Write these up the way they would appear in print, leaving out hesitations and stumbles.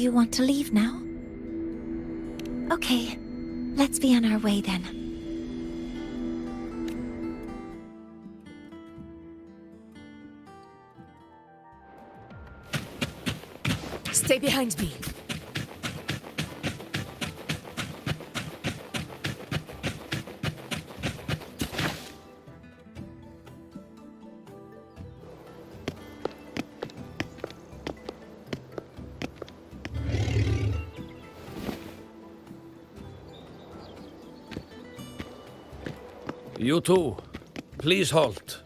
you want to leave now? Okay, let's be on our way then. Stay behind me. You too. Please halt.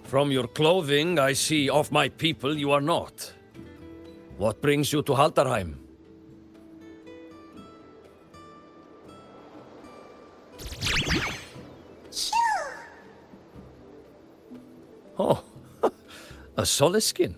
From your clothing, I see of my people you are not. What brings you to Haldarheim? Oh, a Soliskin.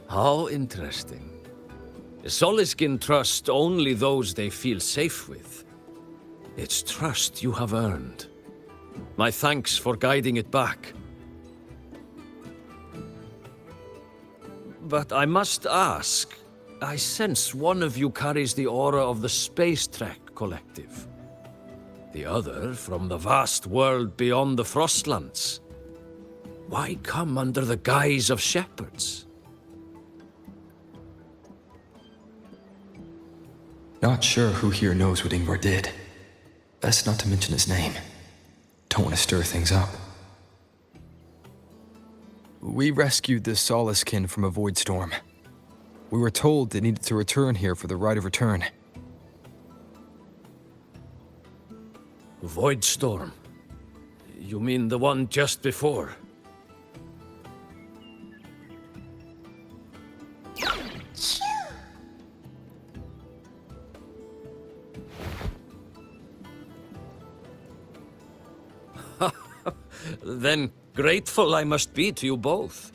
How interesting. Soliskin trust only those they feel safe with. It's trust you have earned. My thanks for guiding it back. But I must ask, I sense one of you carries the aura of the Space Trek Collective. The other from the vast world beyond the Frostlands. Why come under the guise of shepherds? Not sure who here knows what Ingvar did. Best not to mention his name. Don't want to stir things up. We rescued the Soliskin from a void storm. We were told they needed to return here for the rite of return. Void storm? You mean the one just before? Then grateful I must be to you both.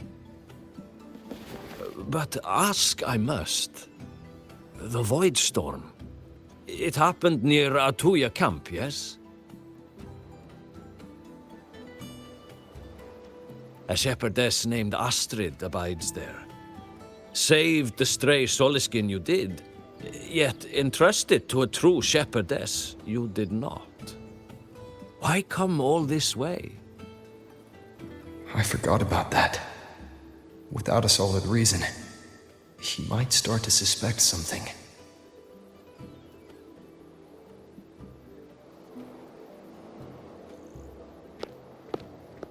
But ask I must. The Void Storm. It happened near Atuya camp, yes? A shepherdess named Astrid abides there. Saved the stray Soliskin you did, yet entrusted to a true shepherdess you did not. Why come all this way? I forgot about that. Without a solid reason, he might start to suspect something.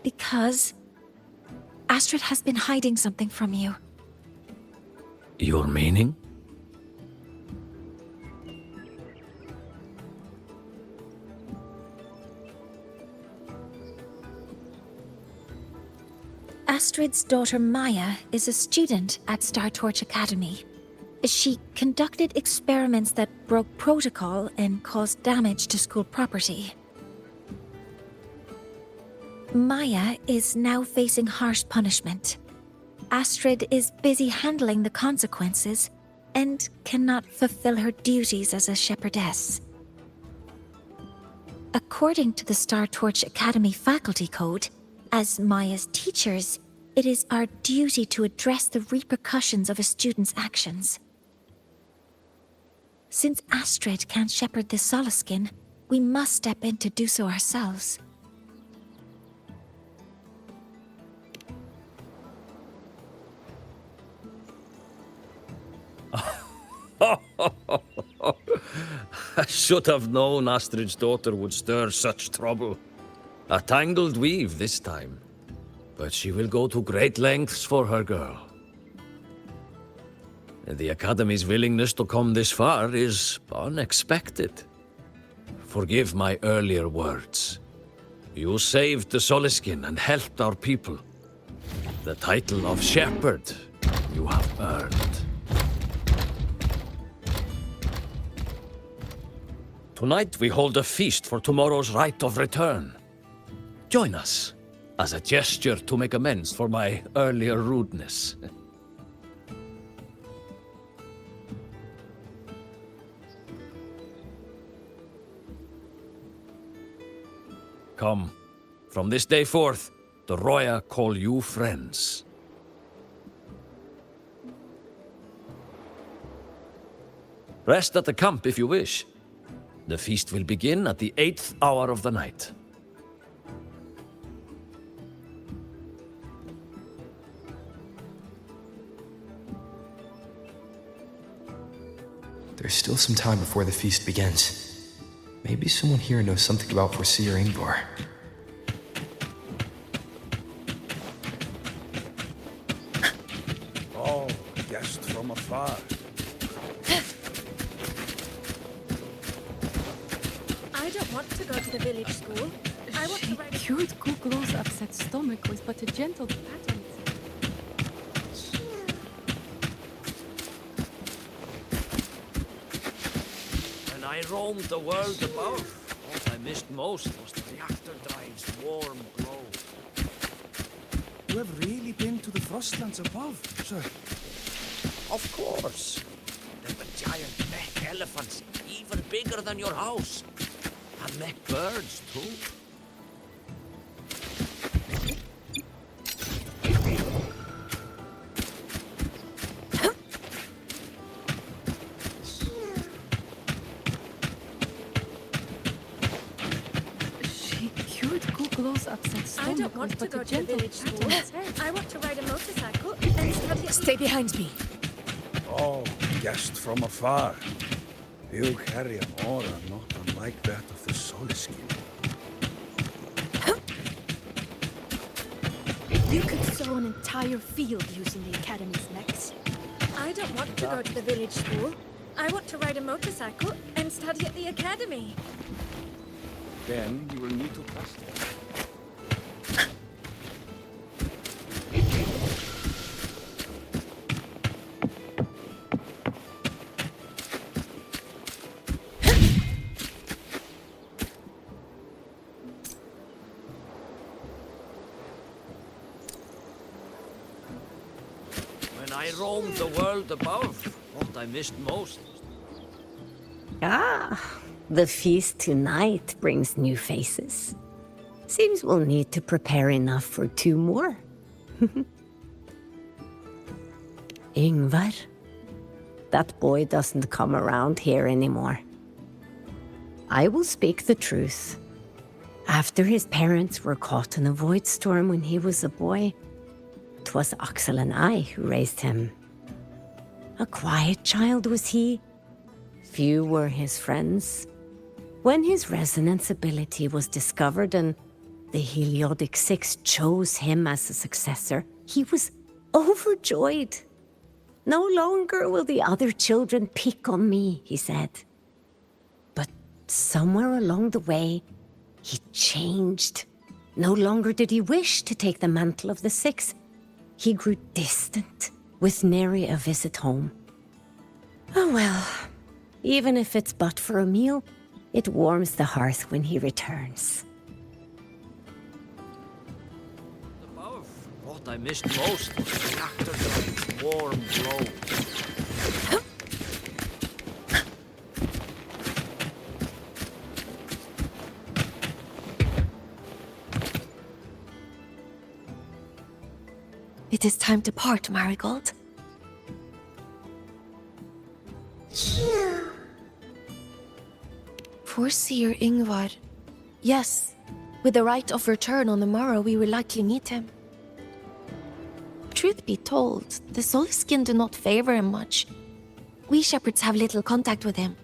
Because Astrid has been hiding something from you. Your meaning? Astrid's daughter Maya is a student at Star Torch Academy. She conducted experiments that broke protocol and caused damage to school property. Maya is now facing harsh punishment. Astrid is busy handling the consequences and cannot fulfill her duties as a shepherdess. According to the Star Torch Academy faculty code, as Maya's teachers, it is our duty to address the repercussions of a student's actions. Since Astrid can't shepherd the Soliskin, we must step in to do so ourselves. I should have known Astrid's daughter would stir such trouble. A tangled weave this time. But she will go to great lengths for her girl. The Academy's willingness to come this far is unexpected. Forgive my earlier words. You saved the Soliskin and helped our people. The title of Shepherd you have earned. Tonight we hold a feast for tomorrow's rite of return. Join us. as a gesture to make amends for my earlier rudeness. Come, from this day forth, the Roya call you friends. Rest at the camp if you wish. The feast will begin at the 8th hour of the night. There's still some time before the feast begins. Maybe someone here knows something about Foreseer Ingvar. Oh, guest from afar. I don't want to go to the village school. I want to She ride a... cured Kuklo's upset stomach with but a gentle pat on it. When I roamed the world above, what I missed most was the Bjartr warm glow. You have really been to the Frostlands above, sir? Of course. There were giant mech elephants, even bigger than your house. And mech birds, too. She cured Kuklo's upset I stomach don't want with to but go a to the gentle village pat school. on its head. I want to ride a motorcycle and study... Stay behind me. Oh, guest from afar. You carry an aura not unlike that of the Soliskin. You could sow an entire field using the Academy's mechs. I don't want to go to the village school. I want to ride a motorcycle and study at the academy. Then you will need to trust it. When I roamed the world above, what I missed most was Ah, the feast tonight brings new faces. Seems we'll need to prepare enough for 2 more. Ingvar? That boy doesn't come around here anymore. I will speak the truth. After his parents were caught in a void storm when he was a boy, 'twas Axel and I who raised him. A quiet child was he. Few were his friends. When his resonance ability was discovered and the Heliodic Six chose him as a successor, he was overjoyed. No longer will the other children pick on me, he said. But somewhere along the way, he changed. No longer did he wish to take the mantle of the Six. He grew distant, with nary a visit home. Oh well, even if it's but for a meal, it warms the hearth when he returns. above. What I missed most was the Bjartr warm glow. It is time to part, Marigold. Foreseer Ingvar. Yes, with the right of return on the morrow, we will likely meet him. Truth be told, the Soliskin do not favor him much. We shepherds have little contact with him.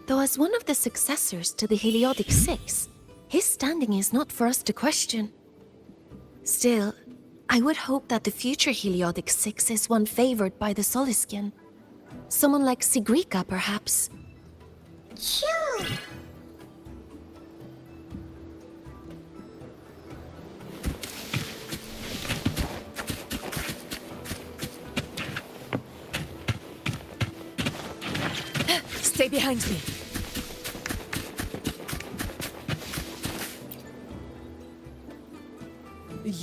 Though as one of the successors to the Heliodic Six, his standing is not for us to question. Still, I would hope that the future Heliodic Six is one favored by the Soliskin. Someone like Sigrika, perhaps. Stay behind me.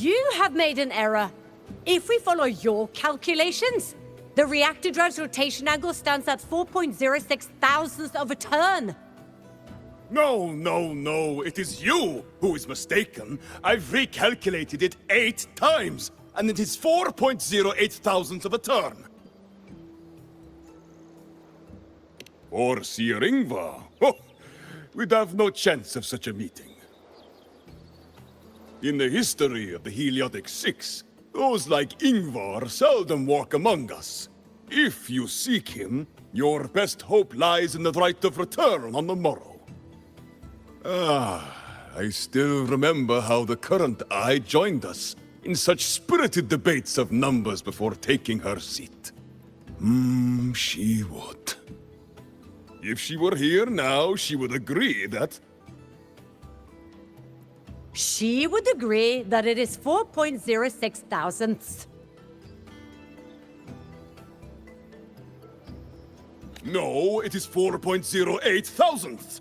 You have made an error. If we follow your calculations, the reactor drive's rotation angle stands at 4.06 thousandths of a turn. No, no, no. It is you who is mistaken. I've recalculated it 8 times, and it is 4.08 thousandths of a turn. Or Sir Ingvar. Oh, we'd have no chance of such a meeting. In the history of the Heliotic Six, those like Ingvar seldom walk among us. If you seek him, your best hope lies in the right of return on the morrow. I still remember how the current eye joined us in such spirited debates of numbers before taking her seat. She would. If she were here now, she would agree that... She would agree that it is 4.06 thousandths. No, it is 4.08 thousandths.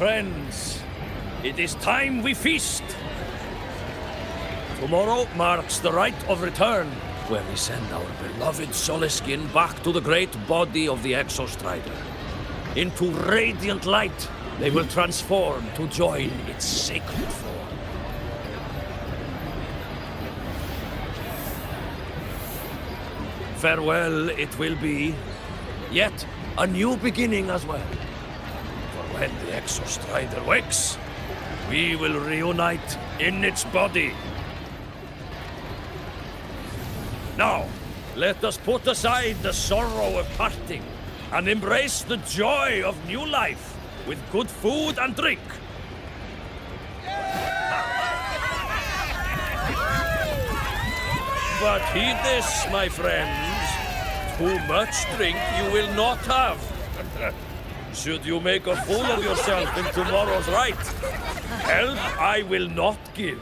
Friends, it is time we feast. Tomorrow marks the rite of return, where we send our beloved Soliskin back to the great body of the Exostrider. Into radiant light, they will transform to join its sacred form. Farewell it will be, yet a new beginning as well. When the Exostrider wakes, we will reunite in its body. Now, let us put aside the sorrow of parting and embrace the joy of new life with good food and drink. But heed this, my friends. Too much drink you will not have. Should you make a fool of yourself in tomorrow's rite, help I will not give.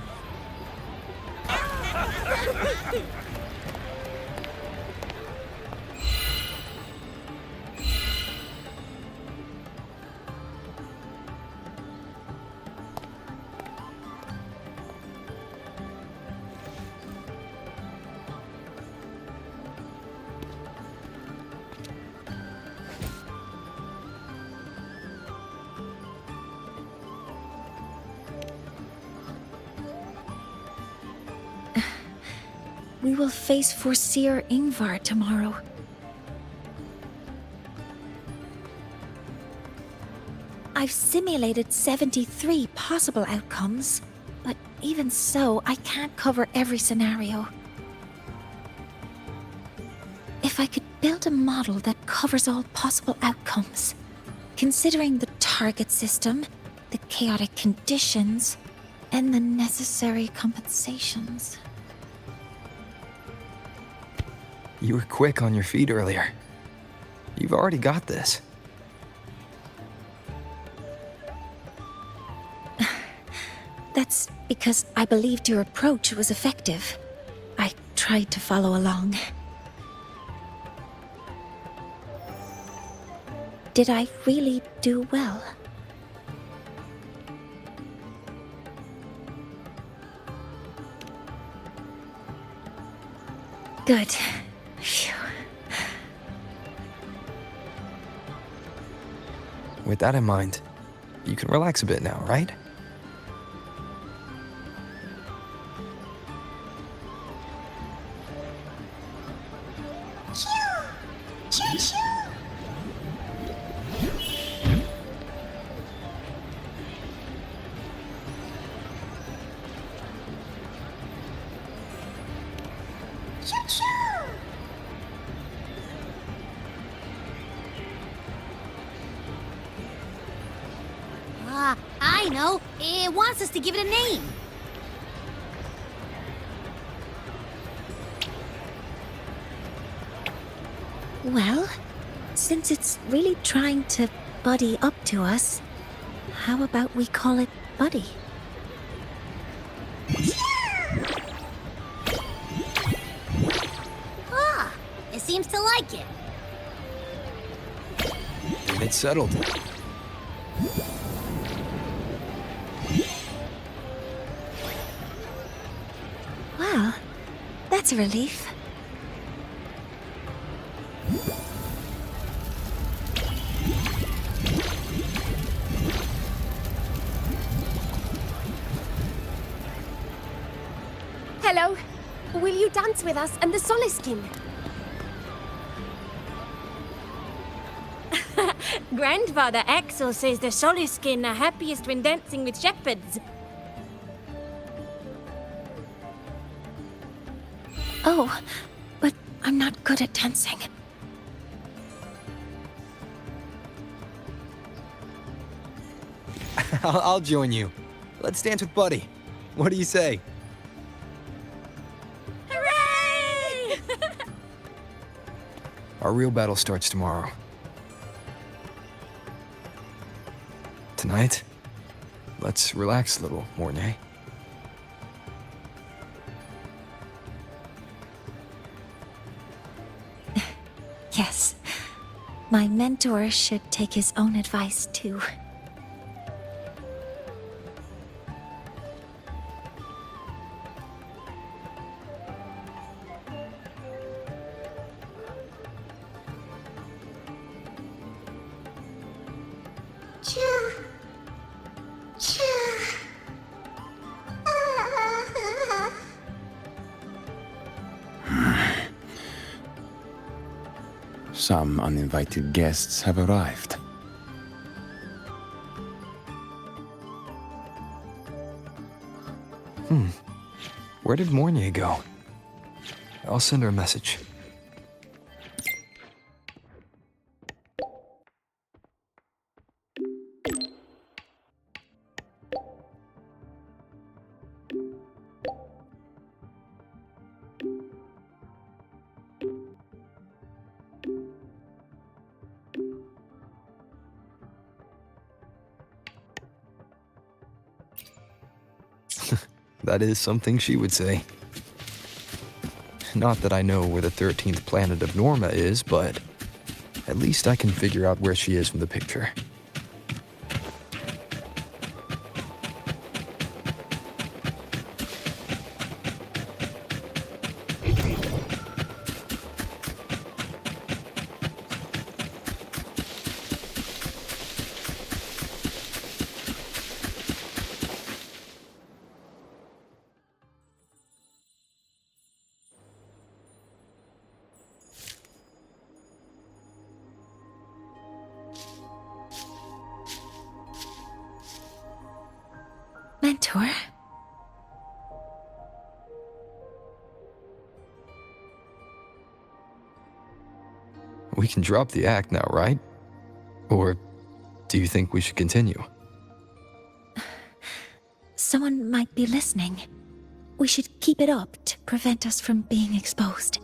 We will face Sir Ingvar tomorrow. I've simulated 73 possible outcomes, but even so, I can't cover every scenario. If I could build a model that covers all possible outcomes, considering the target system, the chaotic conditions, and the necessary compensations. You were quick on your feet earlier. You've already got this. That's because I believed your approach was effective. I tried to follow along. Did I really do well? Good. Phew. With that in mind, you can relax a bit now, right? I know. It wants us to give it a name. Well, since it's really trying to buddy up to us, how about we call it Buddy? Ah, it seems to like it. And it's settled. Well, that's a relief. Hello. Will you dance with us and the Soliskin? Grandfather Axel says the Soliskin are happiest when dancing with shepherds. Oh, but I'm not good at dancing. I'll join you. Let's dance with Buddy. What do you say? Hooray! Our real battle starts tomorrow. Tonight, let's relax a little, Mornye. Yes. My mentor should take his own advice, too. Some uninvited guests have arrived. Where did Mornye go? I'll send her a message. That is something she would say. Not that I know where the 13th planet of Norma is, but at least I can figure out where she is from the picture. Mentor? We can drop the act now, right? Or do you think we should continue? Someone might be listening. We should keep it up to prevent us from being exposed.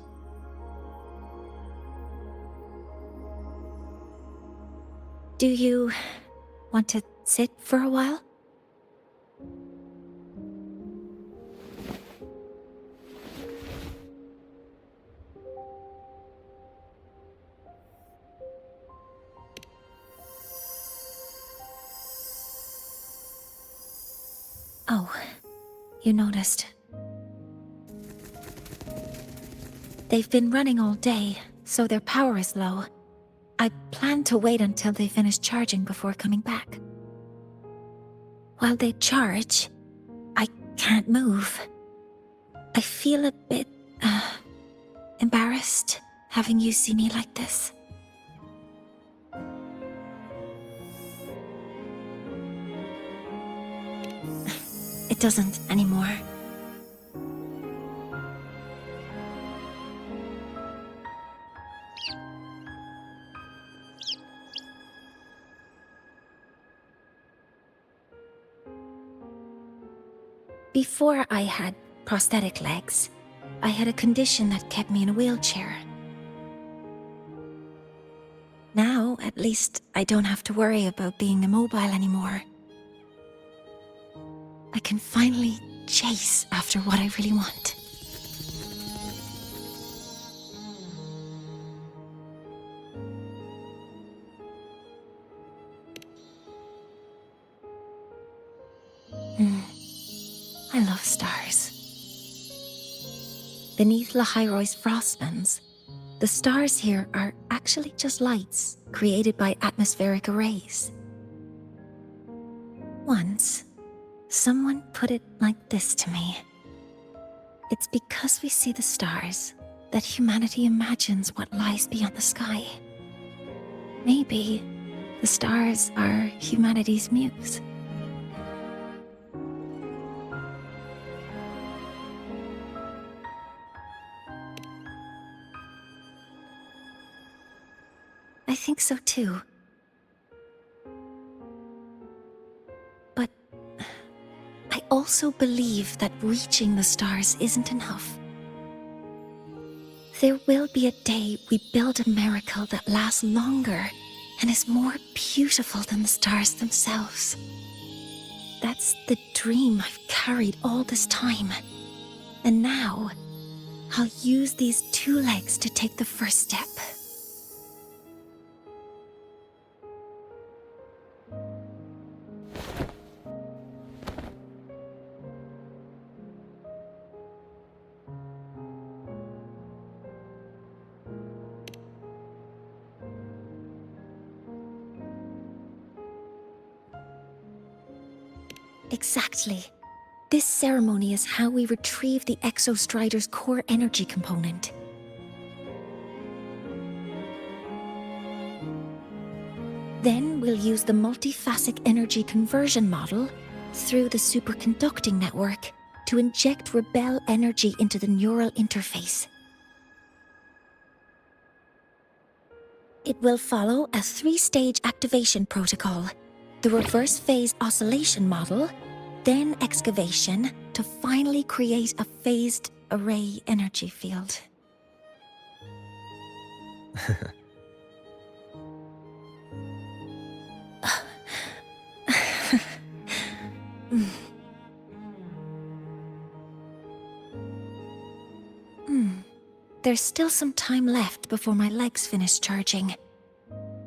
Do you want to sit for a while? Oh, you noticed. They've been running all day, so their power is low. I plan to wait until they finish charging before coming back. While they charge, I can't move. I feel a bit, embarrassed having you see me like this. It doesn't anymore. Before I had prosthetic legs, I had a condition that kept me in a wheelchair. Now, at least, I don't have to worry about being immobile anymore. I can finally chase after what I really want. I love stars. Beneath Lahairoy's frostbands, the stars here are actually just lights created by atmospheric arrays. Once, someone put it like this to me. It's because we see the stars that humanity imagines what lies beyond the sky. Maybe the stars are humanity's muse. I think so too. But I also believe that reaching the stars isn't enough. There will be a day we build a miracle that lasts longer and is more beautiful than the stars themselves. That's the dream I've carried all this time. And now, I'll use these 2 legs to take the first step. Exactly. This ceremony is how we retrieve the Exostrider's core energy component. Then we'll use the multiphasic energy conversion model through the superconducting network to inject rebel energy into the neural interface. It will follow a 3-stage activation protocol. The reverse phase oscillation model, then excavation to finally create a phased array energy field. There's still some time left before my legs finish charging.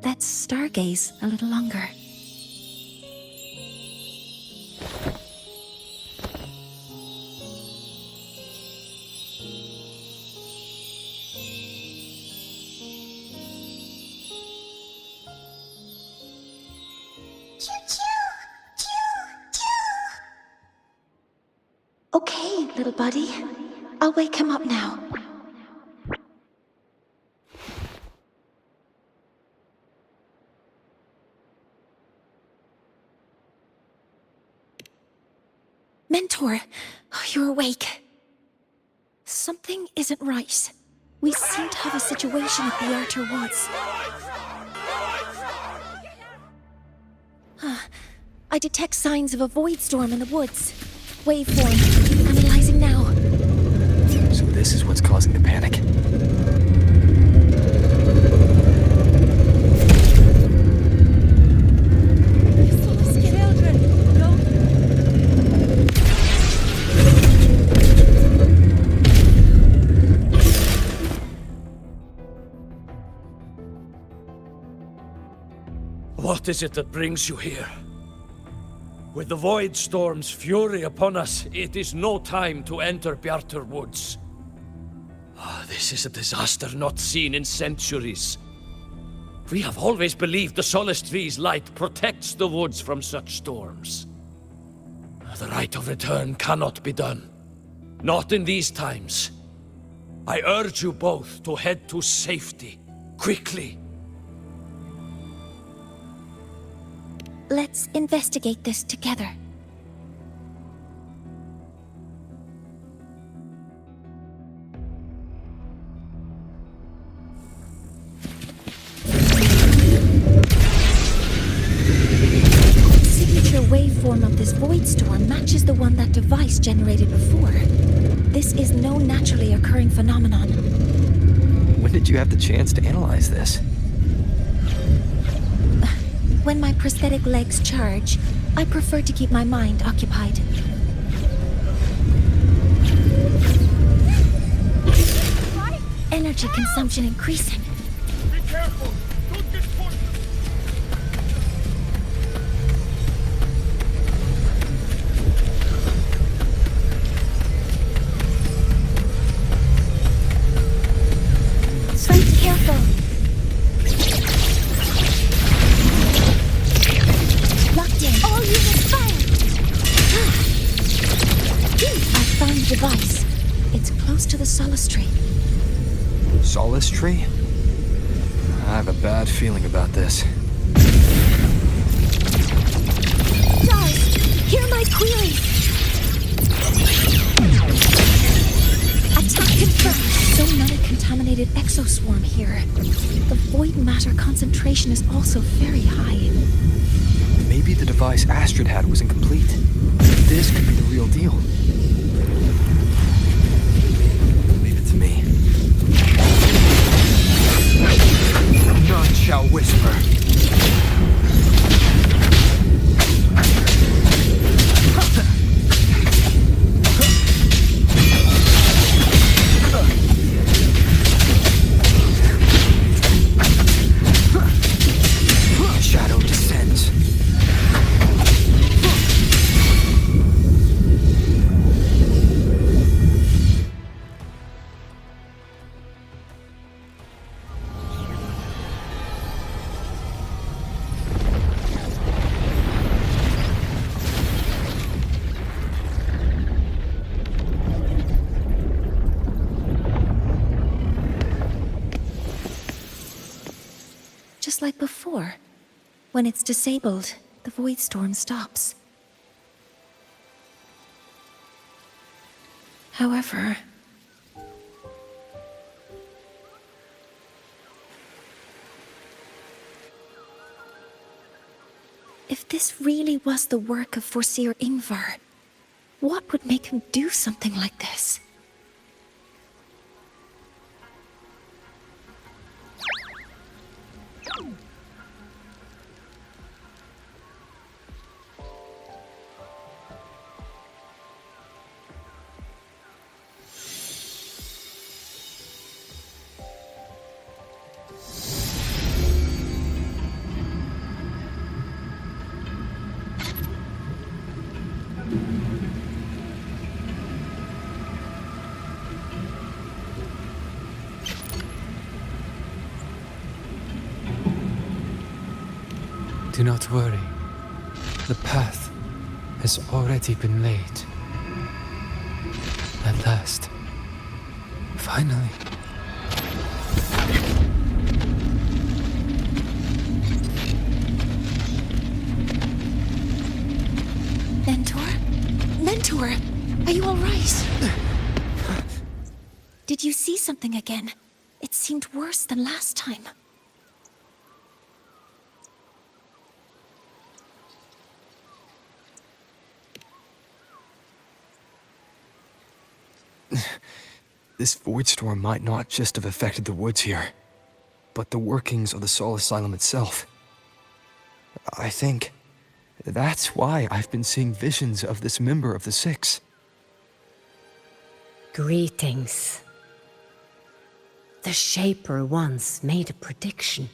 Let's stargaze a little longer. Okay, little buddy. I'll wake him up now. Mentor, you're awake. Something isn't right. We seem to have a situation at Bjartr Woods. I detect signs of a void storm in the woods. Waveform. Analyzing now. So this is what's causing the panic. What is it that brings you here? With the Void Storm's fury upon us, it is no time to enter Bjartr Woods. This is a disaster not seen in centuries. We have always believed the Solace Tree's light protects the woods from such storms. The rite of return cannot be done. Not in these times. I urge you both to head to safety, quickly. Let's investigate this together. Signature waveform of this void storm matches the one that device generated before. This is no naturally occurring phenomenon. When did you have the chance to analyze this? When my prosthetic legs charge, I prefer to keep my mind occupied. Energy consumption increasing. Be careful! Don't get pushed! Swing careful. Locked in. All units fire! I found the device. It's close to the Solace Tree. Solace Tree? I have a bad feeling about this. Jaws, hear my query! Attack confirmed. So many contaminated exoswarm here. The void matter concentration is also very high. Maybe the device Astrid had was incomplete. This could be the real deal. Leave it to me. None shall whisper. Shadow descends. Just like before. When it's disabled, the void storm stops. However, if this really was the work of Foreseer Ingvar, what would make him do something like this? Do not worry. The path has already been laid. At last. Finally. Mentor, are you all right? Did you see something again? It seemed worse than last time. This void storm might not just have affected the woods here, but the workings of the Soul Asylum itself. I think that's why I've been seeing visions of this member of the Six. Greetings. The Shaper once made a prediction.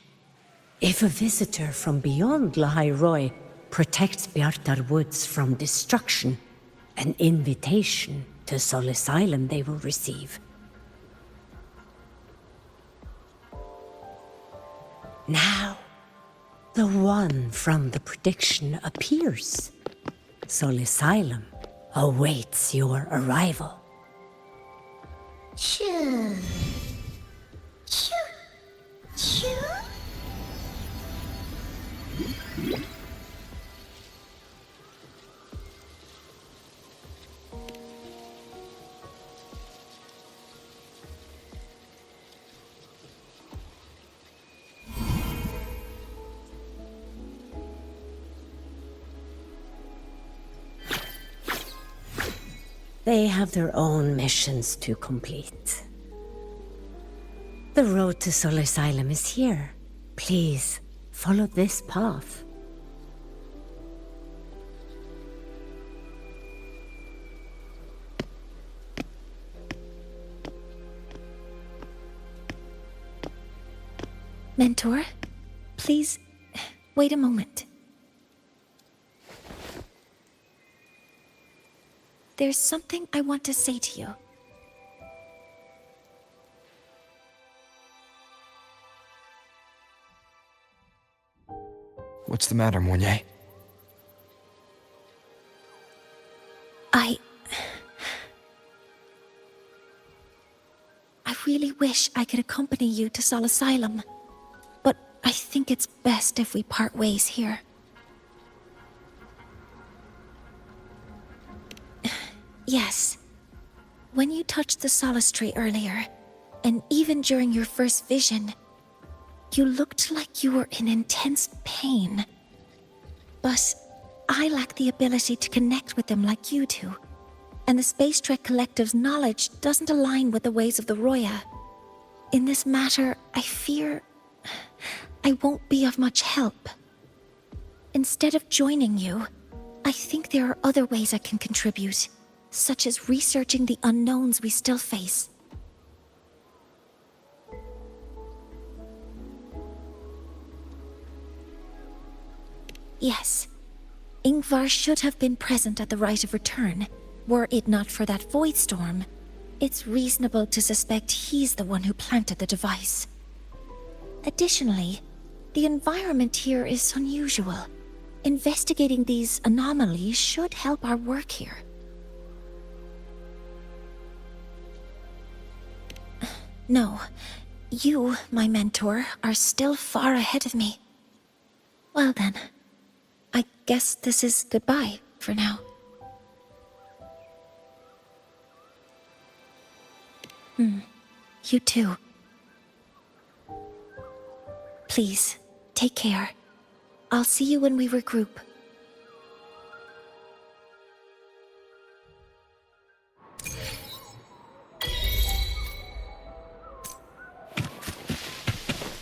If a visitor from beyond Lahai protects Bjartr Woods from destruction, an invitation to Soul Asylum they will receive. Now, the one from the prediction appears. Soul Asylum awaits your arrival. Choo. Choo. Choo. They have their own missions to complete. The road to Sol Asylum is here. Please, follow this path. Mentor, please, wait a moment. There's something I want to say to you. What's the matter, Mornye? I really wish I could accompany you to Sol Asylum, but I think it's best if we part ways here. Yes. When you touched the solace tree earlier, and even during your first vision, you looked like you were in intense pain. But I lack the ability to connect with them like you do, and the Space Trek Collective's knowledge doesn't align with the ways of the Roya. In this matter, I fear I won't be of much help. Instead of joining you, I think there are other ways I can contribute, such as researching the unknowns we still face. Yes, Ingvar should have been present at the rite of return. Were it not for that void storm, it's reasonable to suspect he's the one who planted the device. Additionally, the environment here is unusual. Investigating these anomalies should help our work here. No, you, my mentor, are still far ahead of me. Well then, I guess this is goodbye for now. You too. Please, take care. I'll see you when we regroup.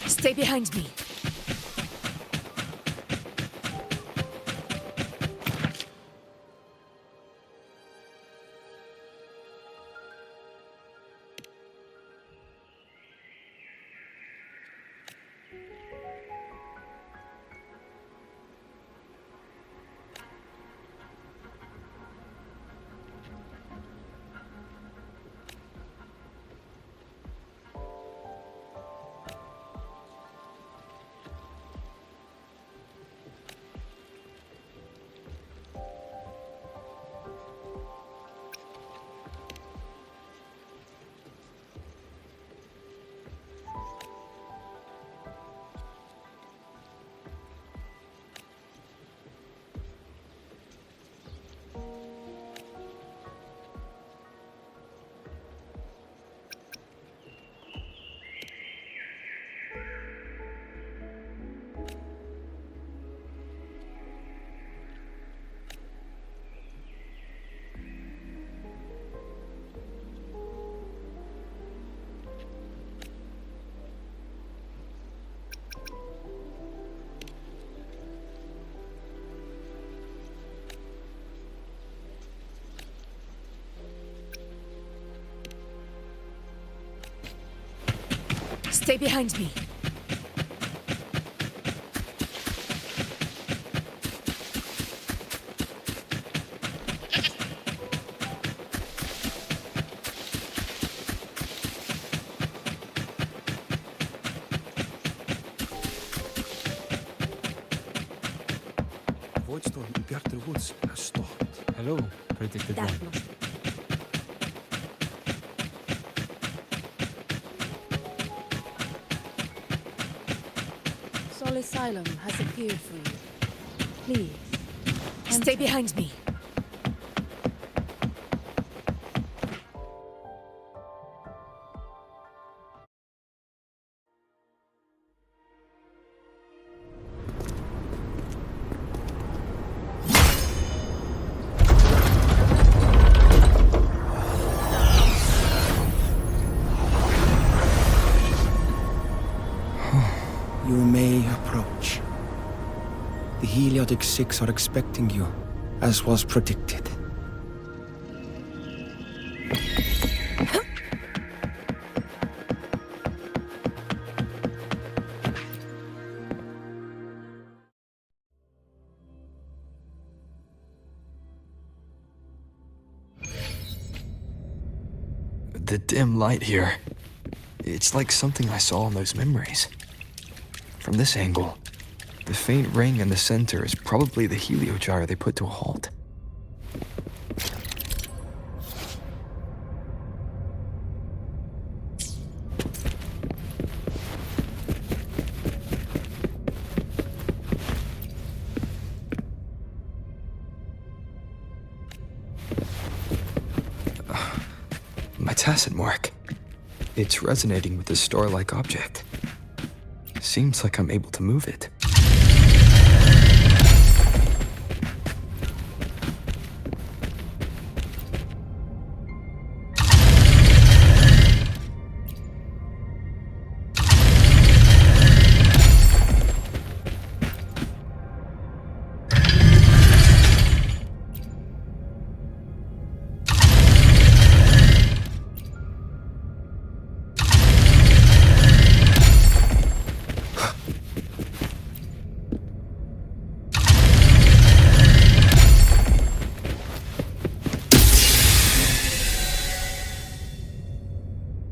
Stay behind me. Stay behind me. Void storm in Bjartr Woods has stopped. Hello, predicted one. Sol Asylum has appeared for you. Please. Stay behind me. Heliotic Six are expecting you, as was predicted. The dim light here. It's like something I saw in those memories. From this angle, the faint ring in the center is probably the heliogyre they put to a halt. My tacit mark. It's resonating with the star-like object. Seems like I'm able to move it.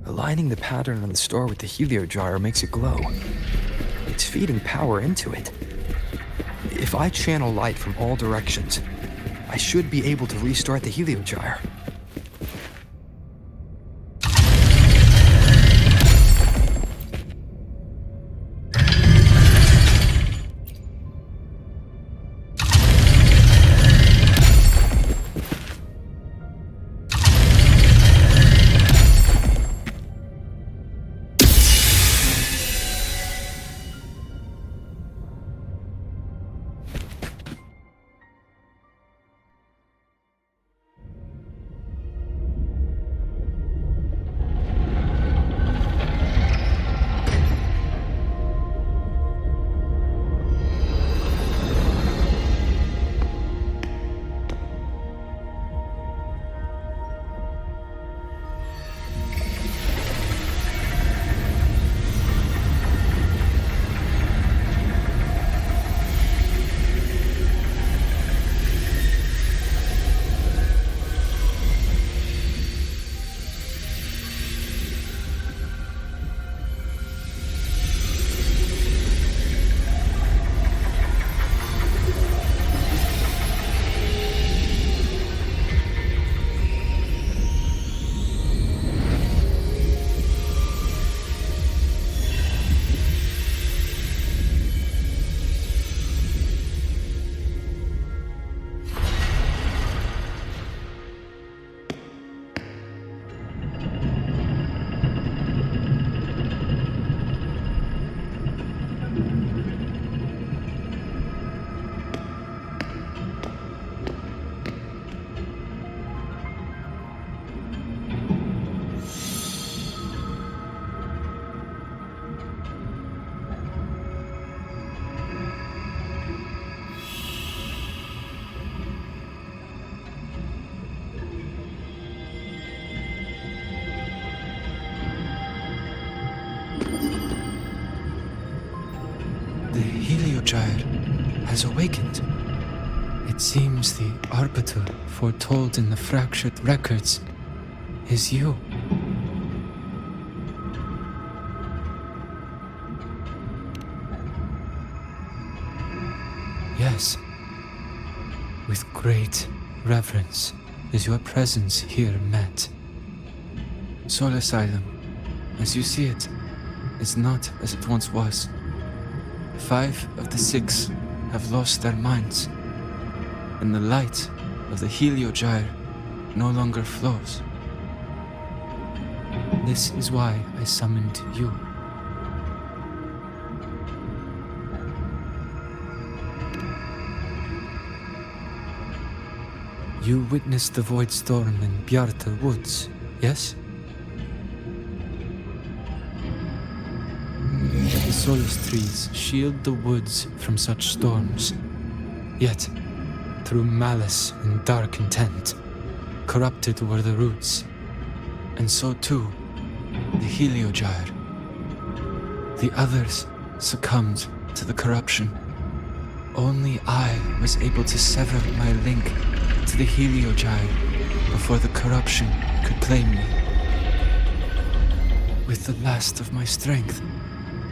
Aligning the pattern on the star with the heliogyre makes it glow. It's feeding power into it. If I channel light from all directions, I should be able to restart the heliogyre. Heliogyre has awakened. It seems the arbiter foretold in the fractured records is you. Yes, with great reverence is your presence here met. Soul Asylum, as you see it, is not as it once was. 5 of the 6 have lost their minds, and the light of the heliogyre no longer flows. This is why I summoned you. You witnessed the void storm in Bjartr Woods, yes? The solace trees shield the woods from such storms, Yet, through malice and dark intent, corrupted were the roots, and so too the Heliogyre. The others succumbed to the corruption. Only I was able to sever my link to the Heliogyre before the corruption could claim me. With the last of my strength,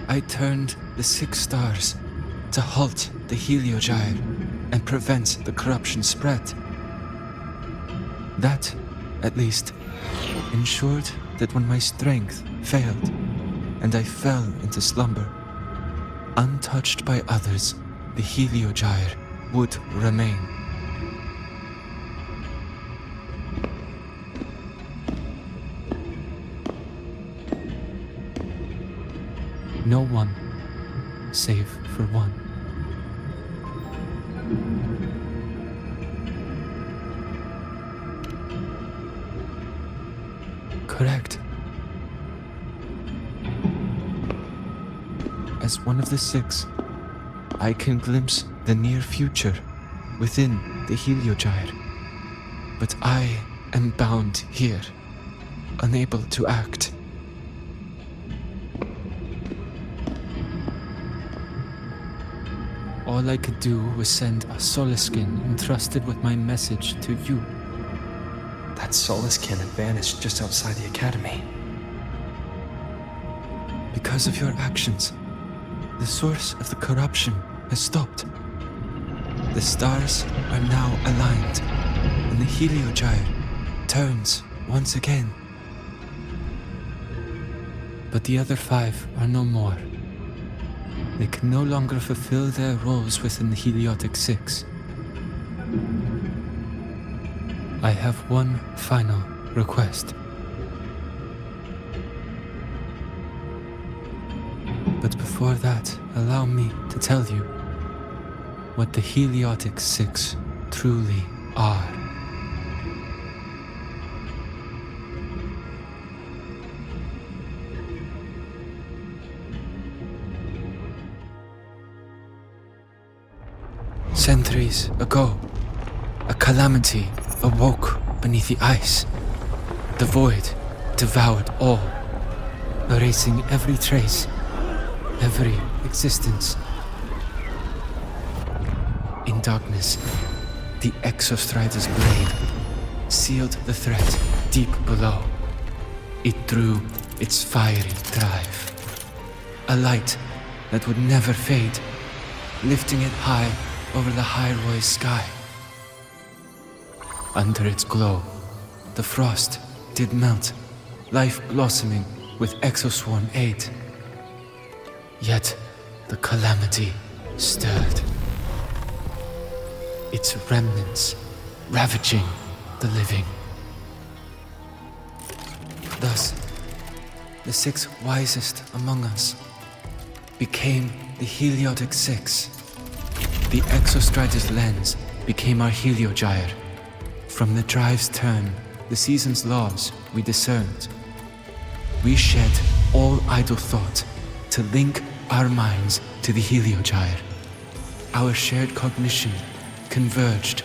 I turned the 6 stars to halt the Heliogyre and prevent the corruption spread. That, at least, ensured that when my strength failed and I fell into slumber, untouched by others, the Heliogyre would remain. No one, save for one. Correct. As one of the 6, I can glimpse the near future within the Heliogyre. But I am bound here, unable to act. All I could do was send a Soliskin entrusted with my message to you. That Soliskin had vanished just outside the academy. Because of your actions, the source of the corruption has stopped. The stars are now aligned, and the Heliogyre turns once again. But the other 5 are no more. They can no longer fulfill their roles within the Heliotic 6. I have one final request. But before that, allow me to tell you what the Heliotic 6 truly are. Centuries ago, a calamity awoke beneath the ice. The void devoured all, erasing every trace, every existence. In darkness, the Exostrider's blade sealed the threat deep below. It drew its fiery drive, a light that would never fade, lifting it high over the High-Roy's sky. Under its glow, the frost did melt, life blossoming with Exoswarm aid. Yet the calamity stirred, its remnants ravaging the living. Thus, the 6 wisest among us became the Heliotic 6. The Exostrider's lens became our Heliogyre. From the drive's turn, the season's laws we discerned. We shed all idle thought to link our minds to the Heliogyre. Our shared cognition converged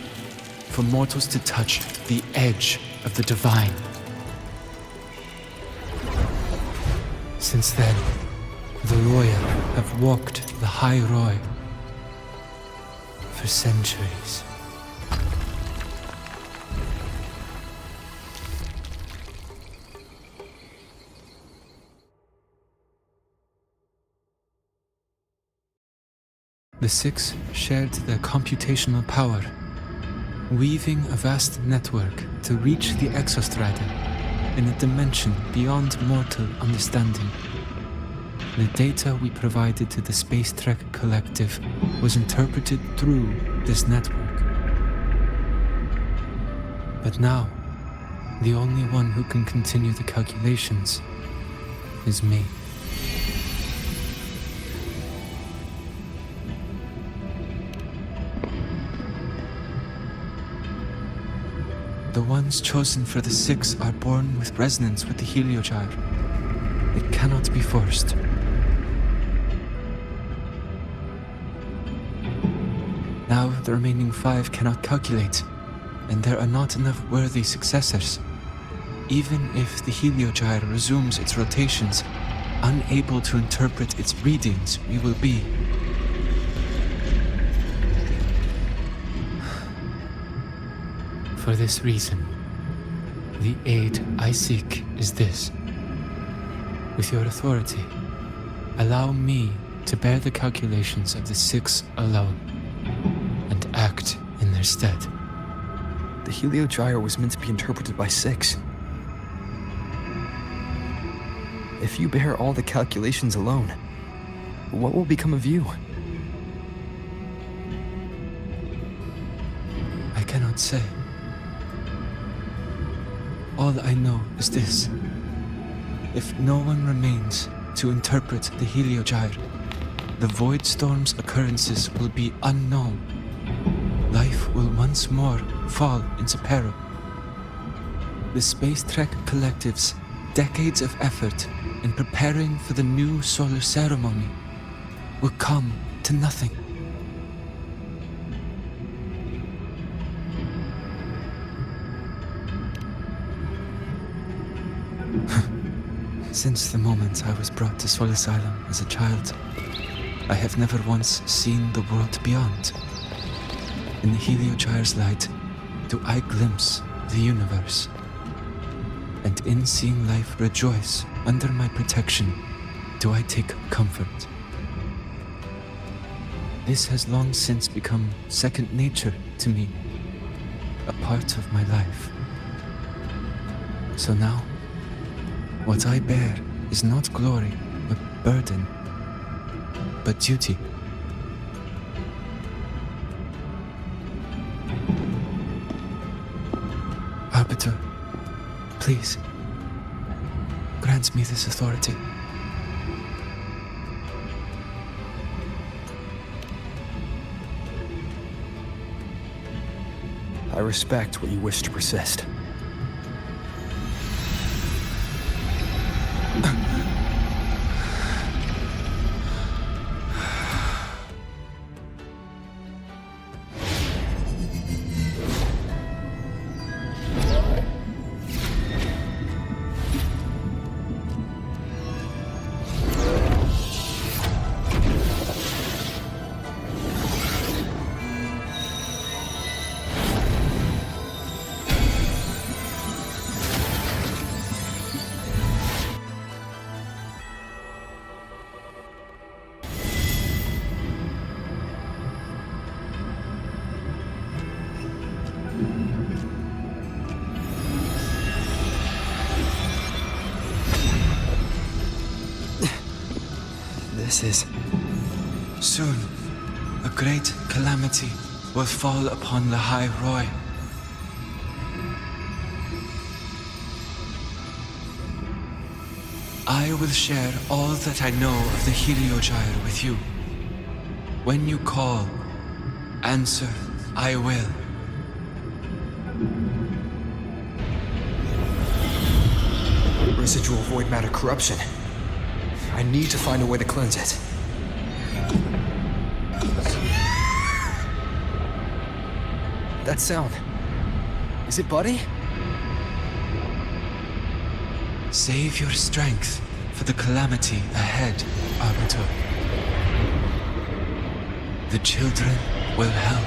for mortals to touch the edge of the divine. Since then, the Royal have walked the High Roy for centuries. The 6 shared their computational power, weaving a vast network to reach the Exostrider in a dimension beyond mortal understanding. The data we provided to the Space Trek Collective was interpreted through this network. But now, the only one who can continue the calculations is me. The ones chosen for the 6 are born with resonance with the Heliogyre. It cannot be forced. Now the remaining 5 cannot calculate, and there are not enough worthy successors. Even if the Heliogyre resumes its rotations, unable to interpret its readings, we will be. For this reason, the aid I seek is this. With your authority, allow me to bear the calculations of the 6 alone, and act in their stead. The Heliogyre was meant to be interpreted by 6. If you bear all the calculations alone, what will become of you? I cannot say. All I know is this. If no one remains to interpret the Heliogyre, the Void Storm's occurrences will be unknown. Life will once more fall into peril. The Space Trek Collective's decades of effort in preparing for the new solar ceremony will come to nothing. Since the moment I was brought to Sol Asylum as a child, I have never once seen the world beyond. In the Heliogyre's light, do I glimpse the universe. And in seeing life rejoice under my protection, do I take comfort. This has long since become second nature to me, a part of my life. So now, what I bear is not glory, but burden, but duty. Arbiter, please, grant me this authority. I respect what you wish to persist. This is... Soon, a great calamity will fall upon the High Roy. I will share all that I know of the Heliogyre with you. When you call, answer, I will. Residual void matter corruption. I need to find a way to cleanse it. That sound. Is it Buddy? Save your strength for the calamity ahead, Arbiter. The children will help.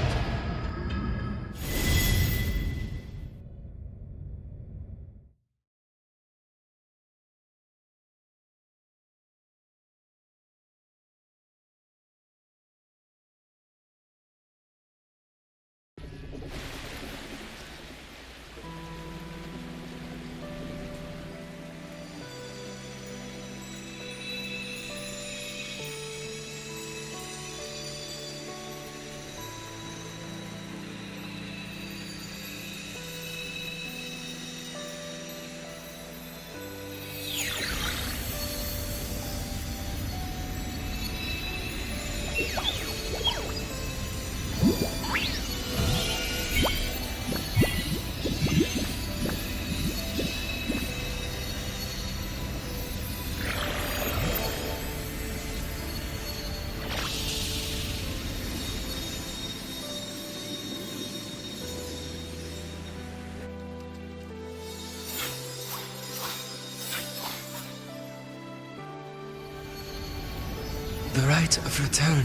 The rite of return.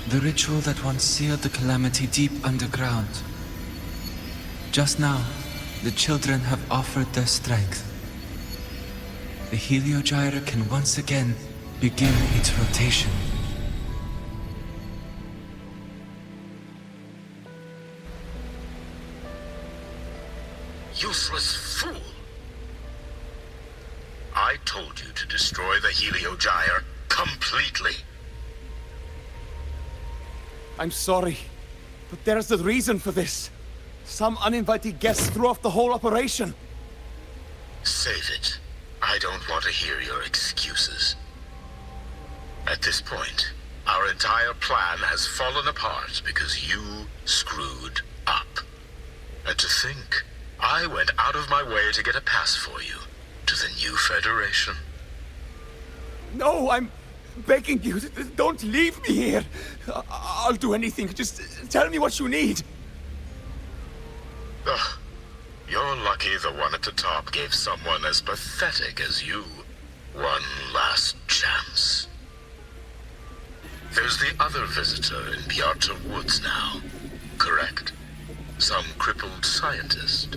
The ritual that once sealed the calamity deep underground. Just now, the children have offered their strength. The Heliogyre can once again begin its rotation. Useless fool! I told you to destroy the Heliogyre completely. I'm sorry, but there's a reason for this. Some uninvited guests threw off the whole operation. Save it. I don't want to hear your excuses. At this point, our entire plan has fallen apart because you screwed up. And to think, I went out of my way to get a pass for you to the new Federation. No, I'm begging you, don't leave me here. I'll do anything, just tell me what you need. Ugh. You're lucky the one at the top gave someone as pathetic as you one last chance. There's the other visitor in Bjartr Woods now, correct? Some crippled scientist.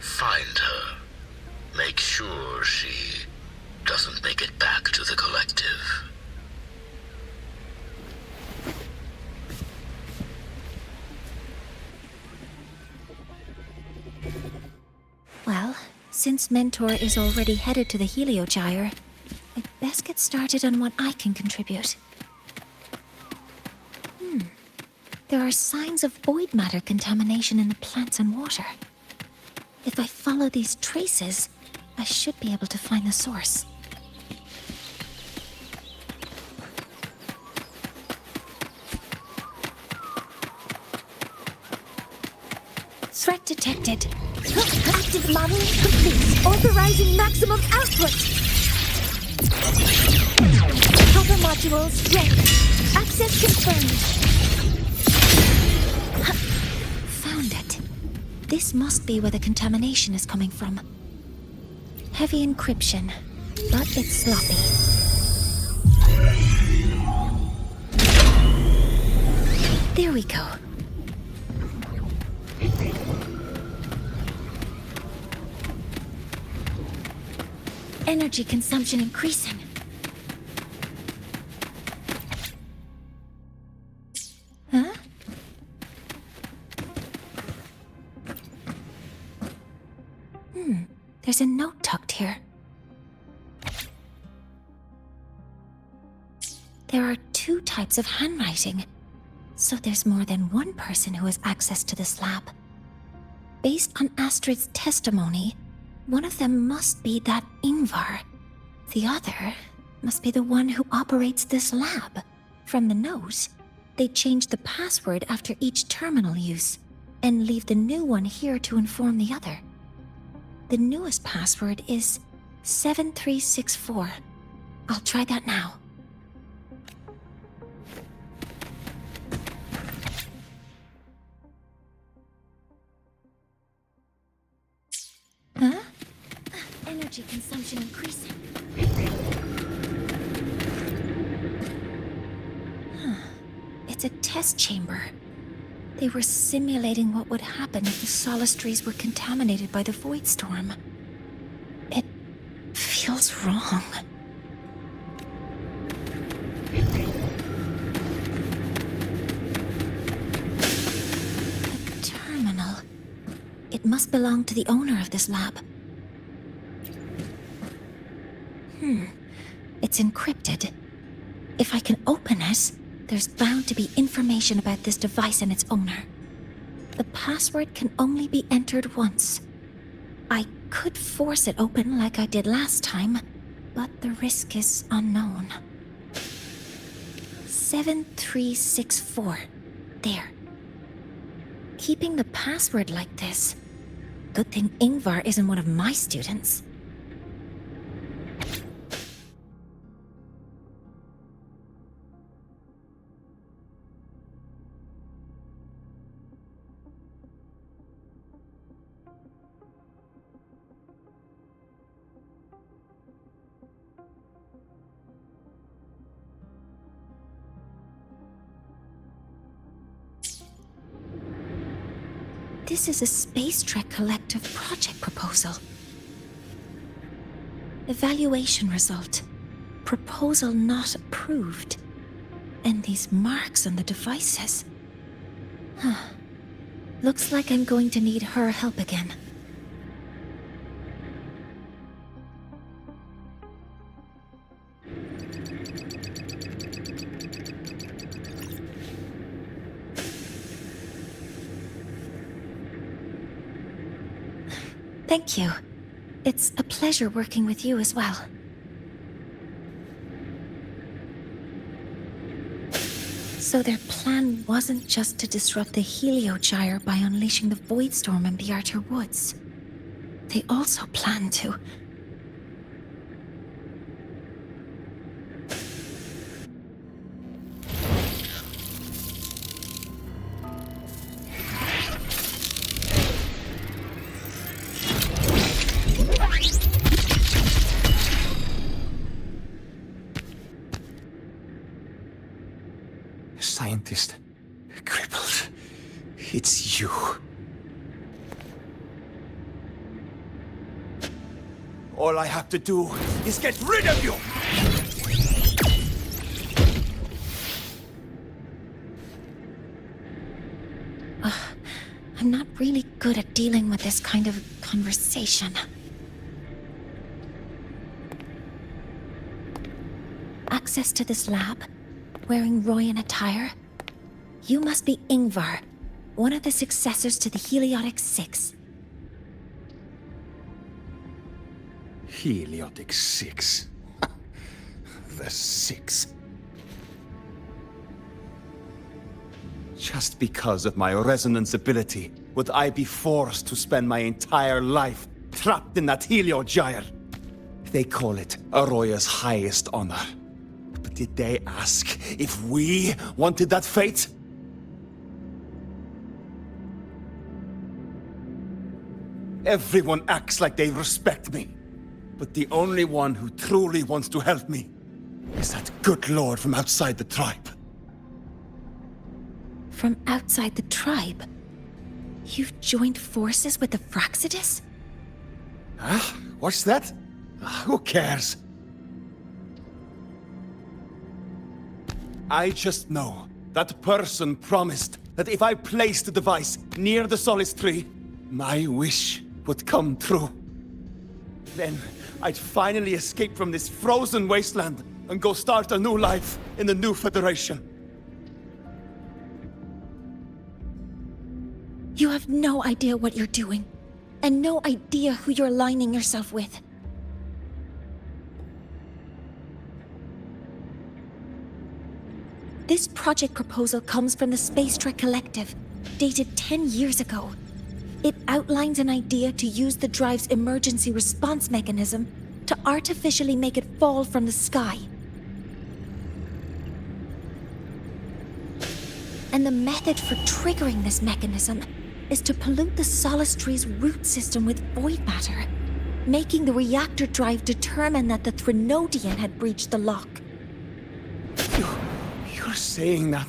Find her. Make sure she doesn't make it back to the collective. Well, since Mentor is already headed to the Heliogyre, I'd best get started on what I can contribute. There are signs of void matter contamination in the plants and water. If I follow these traces, I should be able to find the source. Threat detected. Active modeling complete. Authorizing maximum output. Cover modules ready. Access confirmed. Found it. This must be where the contamination is coming from. Heavy encryption, but it's sloppy. There we go. Energy consumption increasing. Huh? There's a note tucked here. There are 2 types of handwriting, so there's more than one person who has access to this lab. Based on Astrid's testimony, one of them must be that Ingvar. The other must be the one who operates this lab. From the note, they change the password after each terminal use, and leave the new one here to inform the other. The newest password is 7364. I'll try that now. Huh? Energy consumption increasing. It's a test chamber. They were simulating what would happen if the Solace trees were contaminated by the Void Storm. It feels wrong. A terminal. It must belong to the owner of this lab. It's encrypted. If I can open it, there's bound to be information about this device and its owner. The password can only be entered once. I could force it open like I did last time, but the risk is unknown. 7364. There. Keeping the password like this. Good thing Ingvar isn't one of my students. This is a Space Trek Collective project proposal. Evaluation result. Proposal not approved. And these marks on the devices. Huh. Looks like I'm going to need her help again. Thank you. It's a pleasure working with you as well. So their plan wasn't just to disrupt the Heliogyre by unleashing the Voidstorm in Bjartr Woods. They also planned to... Scientist. Crippled. It's you. All I have to do is get rid of you! I'm not really good at dealing with this kind of conversation. Access to this lab? Wearing Royan attire? You must be Ingvar, one of the successors to the Heliotic Six. Heliotic Six. The Six. Just because of my resonance ability, would I be forced to spend my entire life trapped in that Heliogyre? They call it Aroya's highest honor. But did they ask if we wanted that fate? Everyone acts like they respect me. But the only one who truly wants to help me is that good lord from outside the tribe. From outside the tribe? You've joined forces with the Fraxidus? Huh? What's that? Who cares? I just know that person promised that if I placed the device near the Solace Tree, my wish would come true. Then I'd finally escape from this frozen wasteland and go start a new life in the new Federation. You have no idea what you're doing, and no idea who you're aligning yourself with. This project proposal comes from the Space Trek Collective, dated 10 years ago. It outlines an idea to use the drive's emergency response mechanism to artificially make it fall from the sky. And the method for triggering this mechanism is to pollute the Solace Tree's root system with void matter, making the reactor drive determine that the Threnodian had breached the lock. You're saying that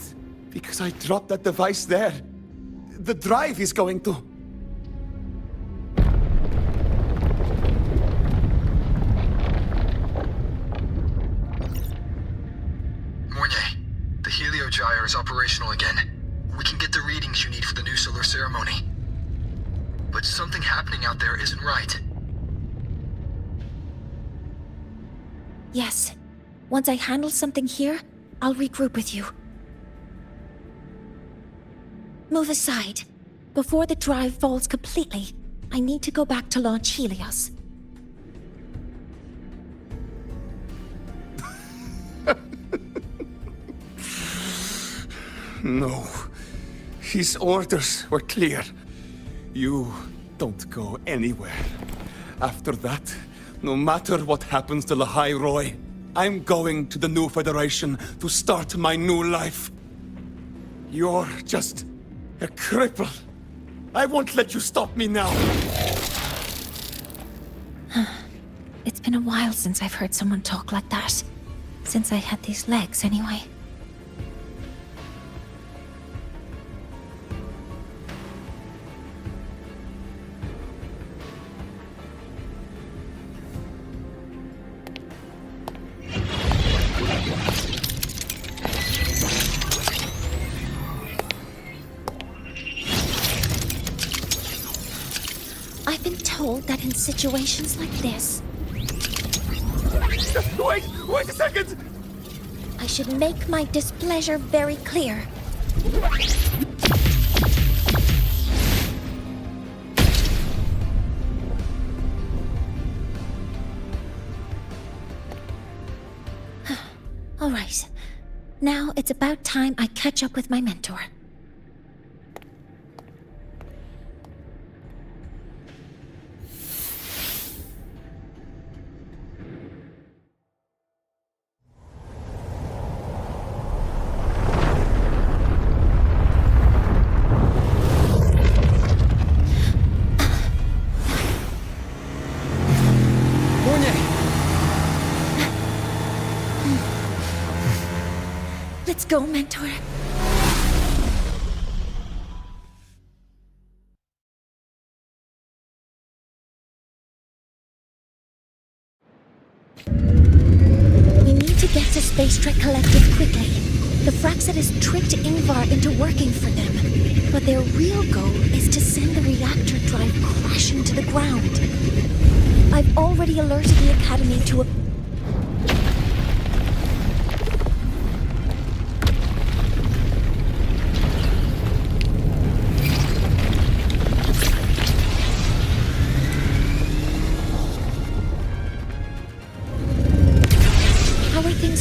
because I dropped that device there. The drive is going to... Mornye, the Heliogyre is operational again. We can get the readings you need for the new solar ceremony. But something happening out there isn't right. Yes. Once I handle something here, I'll regroup with you. Move aside. Before the drive falls completely, I need to go back to launch Helios. No. His orders were clear. You don't go anywhere. After that, no matter what happens to Lahai Roy, I'm going to the new Federation to start my new life. You're just a cripple. I won't let you stop me now. It's been a while since I've heard someone talk like that. Since I had these legs, anyway. I've been told that in situations like this... Wait a second! I should make my displeasure very clear. All right. Now it's about time I catch up with my mentor. Let's go, mentor. We need to get to Space Trek Collective quickly. The Fraxit has tricked Ingvar into working for them, but their real goal is to send the reactor drive crashing to the ground. I've already alerted the Academy to a...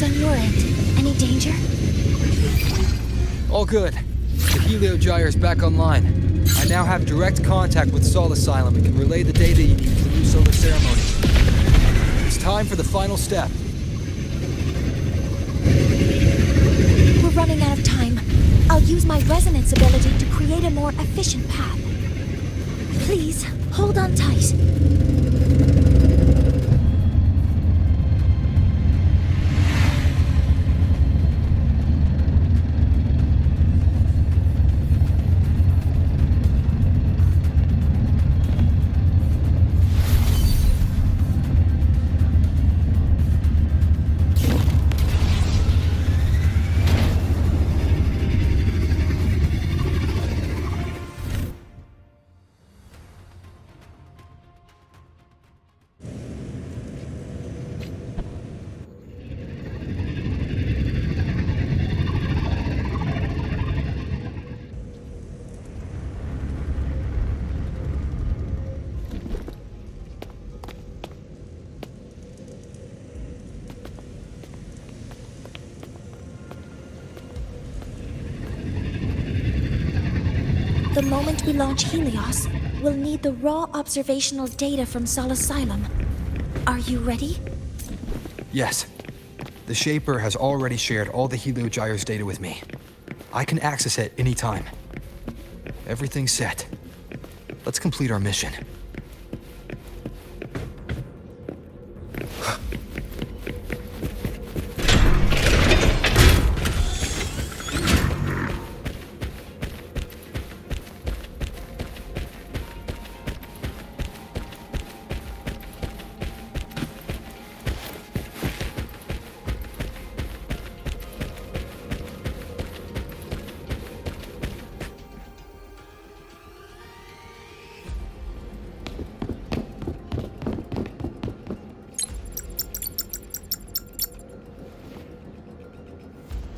on your end. Any danger? All good. The Heliogyre's back online. I now have direct contact with Sol Asylum and can relay the data you need for the new solar ceremony. It's time for the final step. We're running out of time. I'll use my resonance ability to create a more efficient path. Please, hold on tight. The moment we launch Helios, we'll need the raw observational data from Sol Asylum. Are you ready? Yes. The Shaper has already shared all the Heliogyre's data with me. I can access it anytime. Everything's set. Let's complete our mission.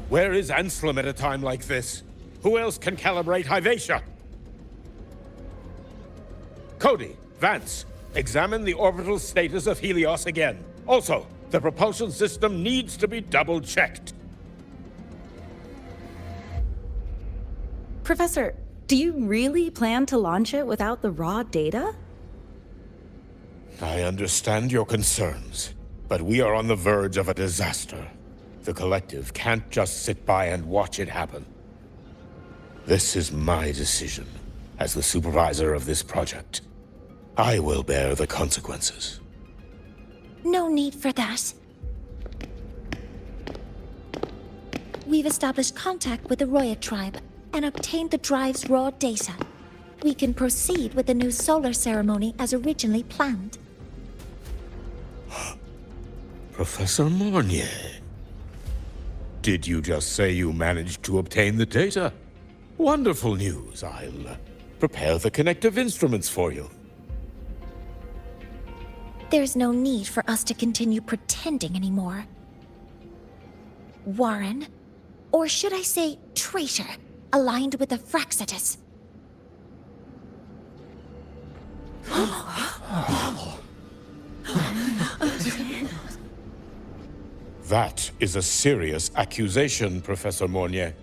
Where is Anselm at a time like this? Who else can calibrate Hyvatia? Cody, Vance, examine the orbital status of Helios again. Also, the propulsion system needs to be double-checked. Professor, do you really plan to launch it without the raw data? I understand your concerns, but we are on the verge of a disaster. The Collective can't just sit by and watch it happen. This is my decision, as the supervisor of this project. I will bear the consequences. No need for that. We've established contact with the Roya tribe and obtained the drive's raw data. We can proceed with the new solar ceremony as originally planned. Professor Mornye. Did you just say you managed to obtain the data? Wonderful news. I'll prepare the connective instruments for you. There's no need for us to continue pretending anymore. Warren, or should I say traitor, aligned with the Fraxitus. That is a serious accusation, Professor Mornye.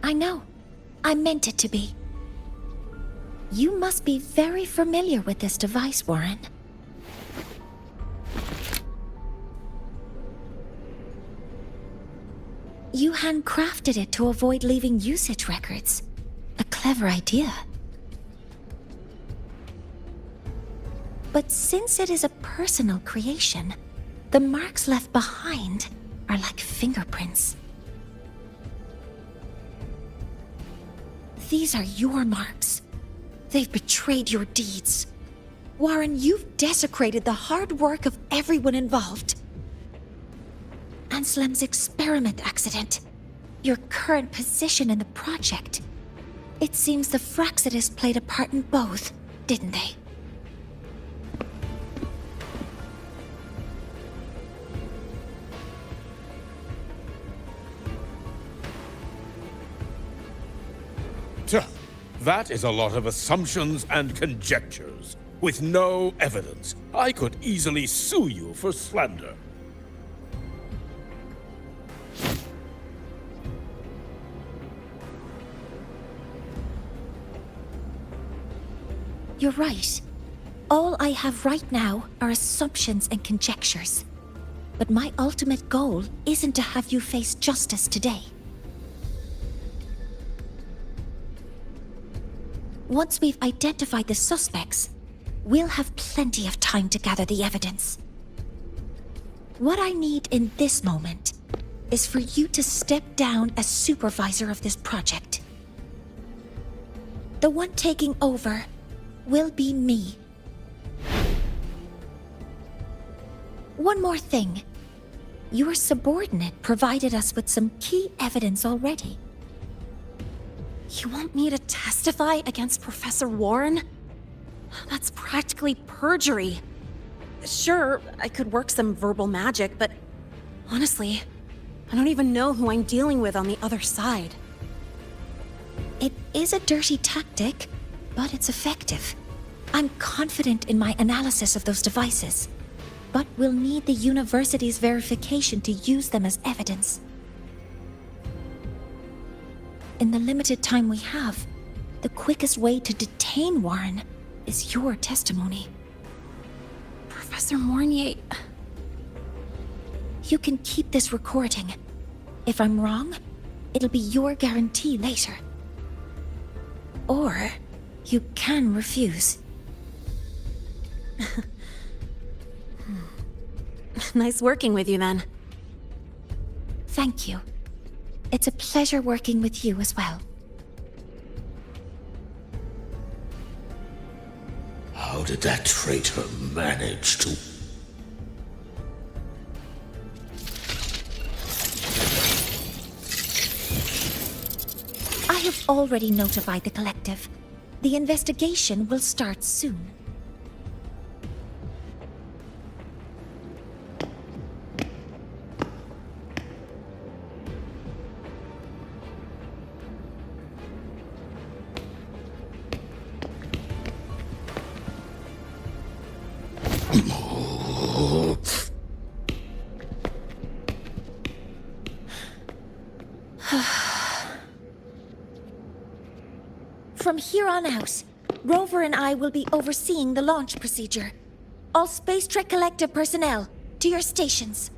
I know. I meant it to be. You must be very familiar with this device, Warren. You handcrafted it to avoid leaving usage records. A clever idea. But since it is a personal creation, the marks left behind are like fingerprints. These are your marks. They've betrayed your deeds. Warren, you've desecrated the hard work of everyone involved. Anselm's experiment accident. Your current position in the project. It seems the Fraxitus played a part in both, didn't they? That is a lot of assumptions and conjectures, with no evidence. I could easily sue you for slander. You're right. All I have right now are assumptions and conjectures. But my ultimate goal isn't to have you face justice today. Once we've identified the suspects, we'll have plenty of time to gather the evidence. What I need in this moment is for you to step down as supervisor of this project. The one taking over will be me. One more thing. Your subordinate provided us with some key evidence already. You want me to testify against Professor Warren? That's practically perjury. Sure, I could work some verbal magic, but honestly, I don't even know who I'm dealing with on the other side. It is a dirty tactic, but it's effective. I'm confident in my analysis of those devices, but we'll need the university's verification to use them as evidence. In the limited time we have, the quickest way to detain Warren is your testimony. Professor Mornye... You can keep this recording. If I'm wrong, it'll be your guarantee later. Or you can refuse. Nice working with you then. Thank you. It's a pleasure working with you as well. How did that traitor manage to... I have already notified the collective. The investigation will start soon. From here on out, Rover and I will be overseeing the launch procedure. All Space Trek Collective personnel, to your stations.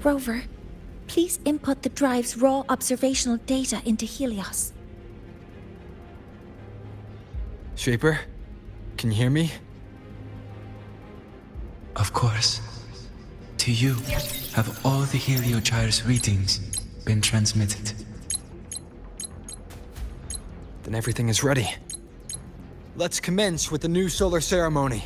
Rover, please input the drive's raw observational data into Helios. Shaper, can you hear me? Of course. To you, have all the Heliogyre's readings been transmitted? Then everything is ready. Let's commence with the new solar ceremony.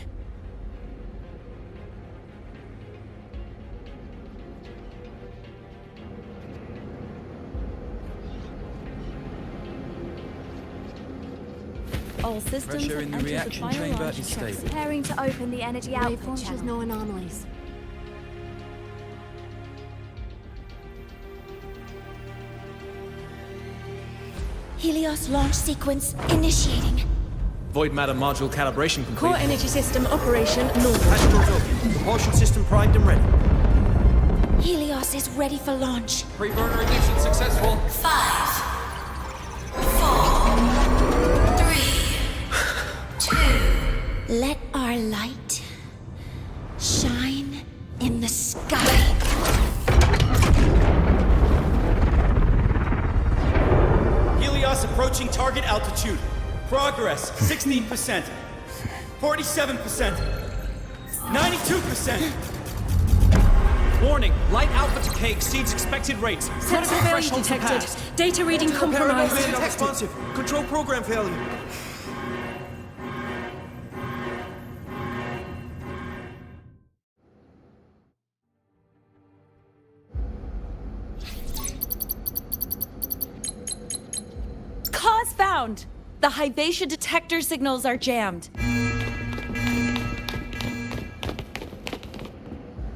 All systems Pressure have in the entered reaction final chamber launch is checks. stable. Preparing to open the energy output Shows channel. no anomalies. Helios launch sequence initiating. Void matter module calibration complete. Core energy system operation normal. Pastoral's open. Propulsion system primed and ready. Helios is ready for launch. Pre-burner ignition successful. 5, 4, 3, 2. Let our light shine in the sky. Helios approaching target altitude. Progress 16%. 47%. 92%. Warning, light alpha decay exceeds expected rates. Sensor failure detected. Data reading compromised. Responsive. Control program failure. Cause found! The Hyvatia detector signals are jammed.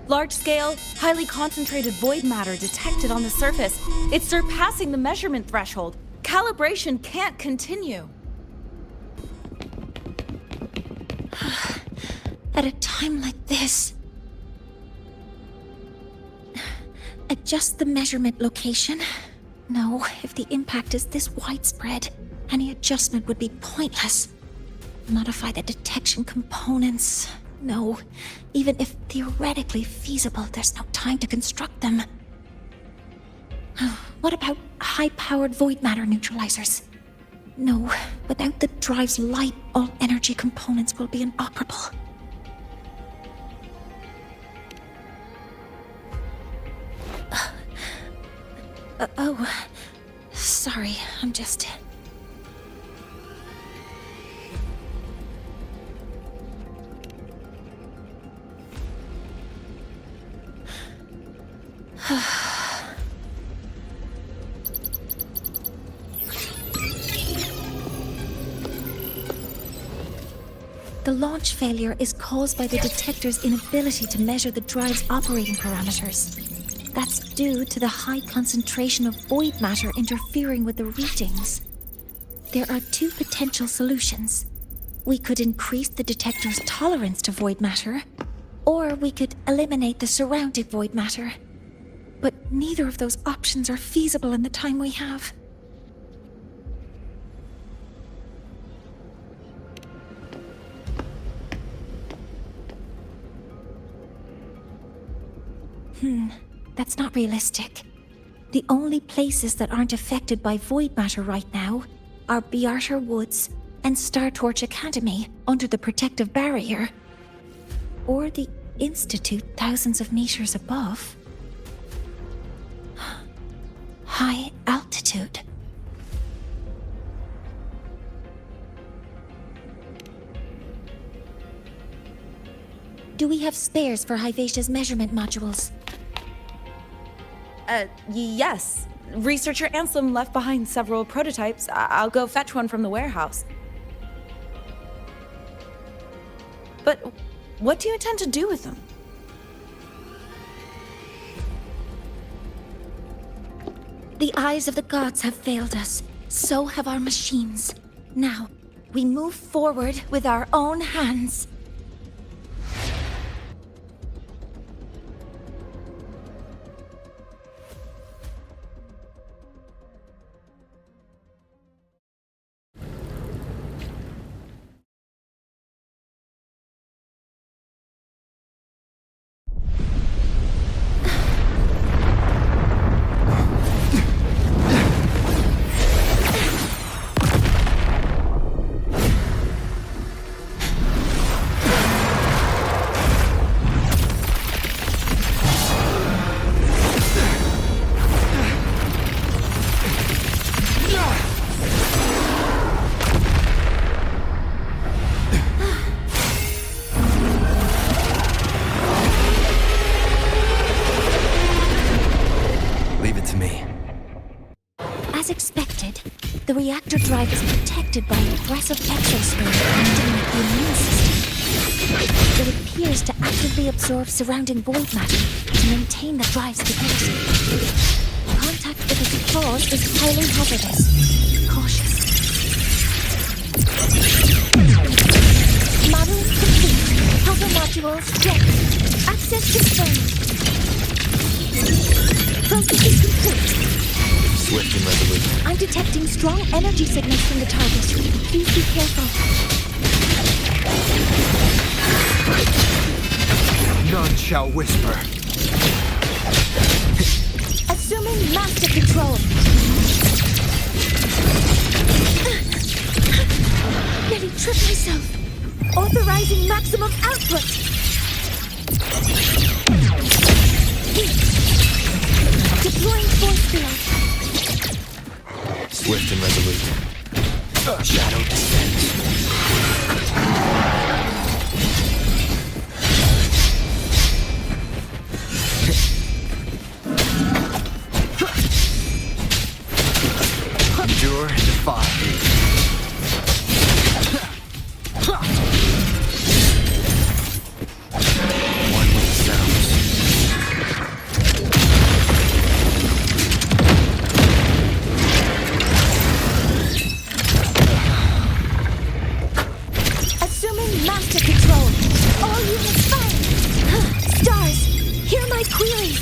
Large-scale, highly concentrated void matter detected on the surface. It's surpassing the measurement threshold. Calibration can't continue. At a time like this, adjust the measurement location. No, if the impact is this widespread, any adjustment would be pointless. Modify the detection components. No, even if theoretically feasible, there's no time to construct them. What about high-powered void matter neutralizers? No, without the drive's light, all energy components will be inoperable. Oh, sorry, I'm just... The launch failure is caused by the detector's inability to measure the drive's operating parameters. That's due to the high concentration of void matter interfering with the readings. There are two potential solutions. We could increase the detector's tolerance to void matter, or we could eliminate the surrounding void matter. But neither of those options are feasible in the time we have. That's not realistic. The only places that aren't affected by void matter right now are Bjartr Woods and Star Torch Academy under the protective barrier. Or the Institute thousands of meters above. High altitude. Do we have spares for Hyvatia's measurement modules? Yes. Researcher Anselm left behind several prototypes. I'll go fetch one from the warehouse. But what do you intend to do with them? The eyes of the gods have failed us. So have our machines. Now, we move forward with our own hands. As expected, the reactor drive is protected by an aggressive exosphere underneath the immune system. It appears to actively absorb surrounding void matter to maintain the drive's stability. Contact with its claws is highly hazardous. Cautious. Modeling complete. Helper modules ready. Access confirmed. Processing complete. Swift and resolute. I'm detecting strong energy signals from the target. Please be careful. None shall whisper. Assuming master control. Nearly tripped myself. Authorizing maximum output. Deploying force field. Swift and resolute. Shadow descends. Endure and defy. One with the sounds. Assuming master control. All units fire. Stars, hear my queries.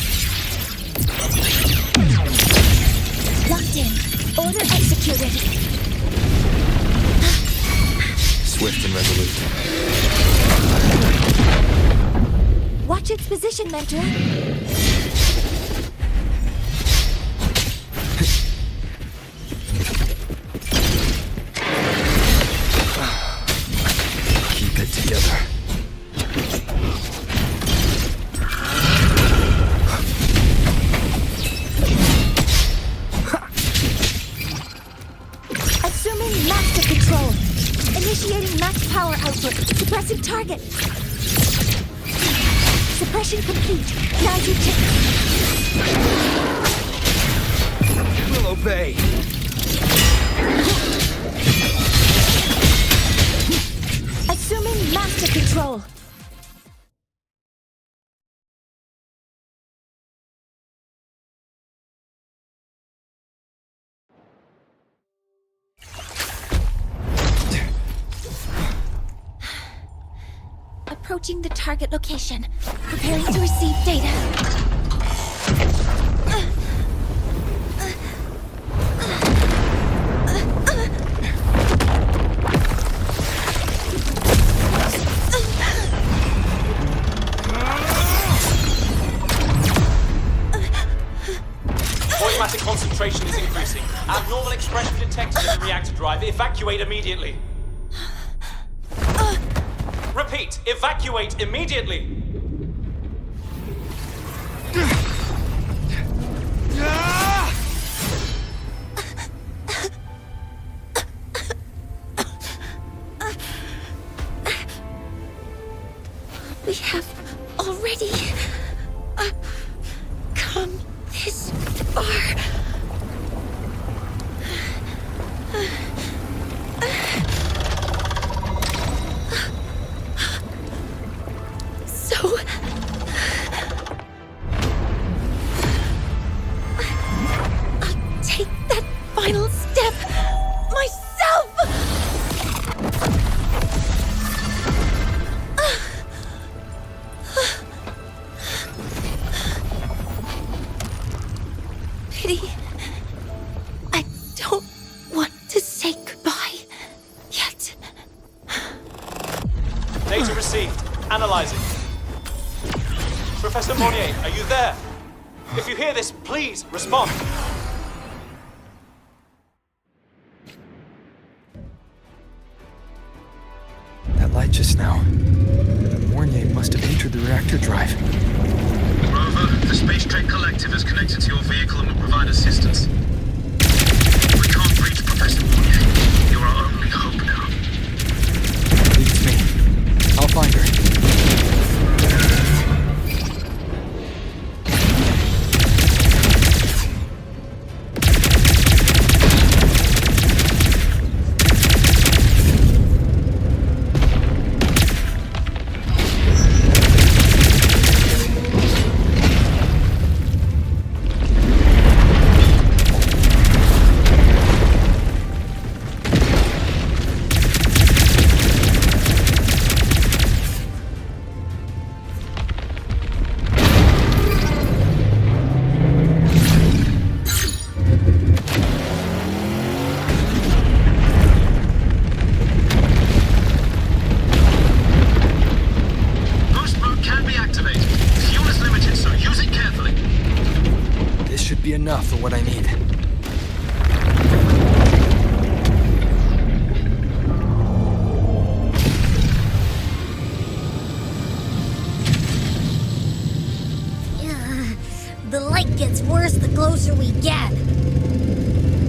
Locked in. Order executed. Swift and resolute. Watch its position, Mentor. Keep it together. Assuming master control. Initiating max power output. Suppressing target. Suppression complete. Now you take. We'll obey. Assuming master control. Approaching the target location. Preparing to receive data. Void matter concentration is increasing. Abnormal expression detected in the reactor drive. Evacuate immediately. Repeat, evacuate immediately! We have already come this far. So I'll take that final step myself. Pity. I don't want to say goodbye yet. Data received. Analyzing. Professor Mornye, are you there? If you hear this, please respond. That light just now. Mornye must have entered the reactor drive. Rover, the Space Trade Collective is connected to your vehicle and will provide assistance. We can't reach Professor Mornye. You're our only hope now. Leave it to me. I'll find her. need. The light gets worse the closer we get.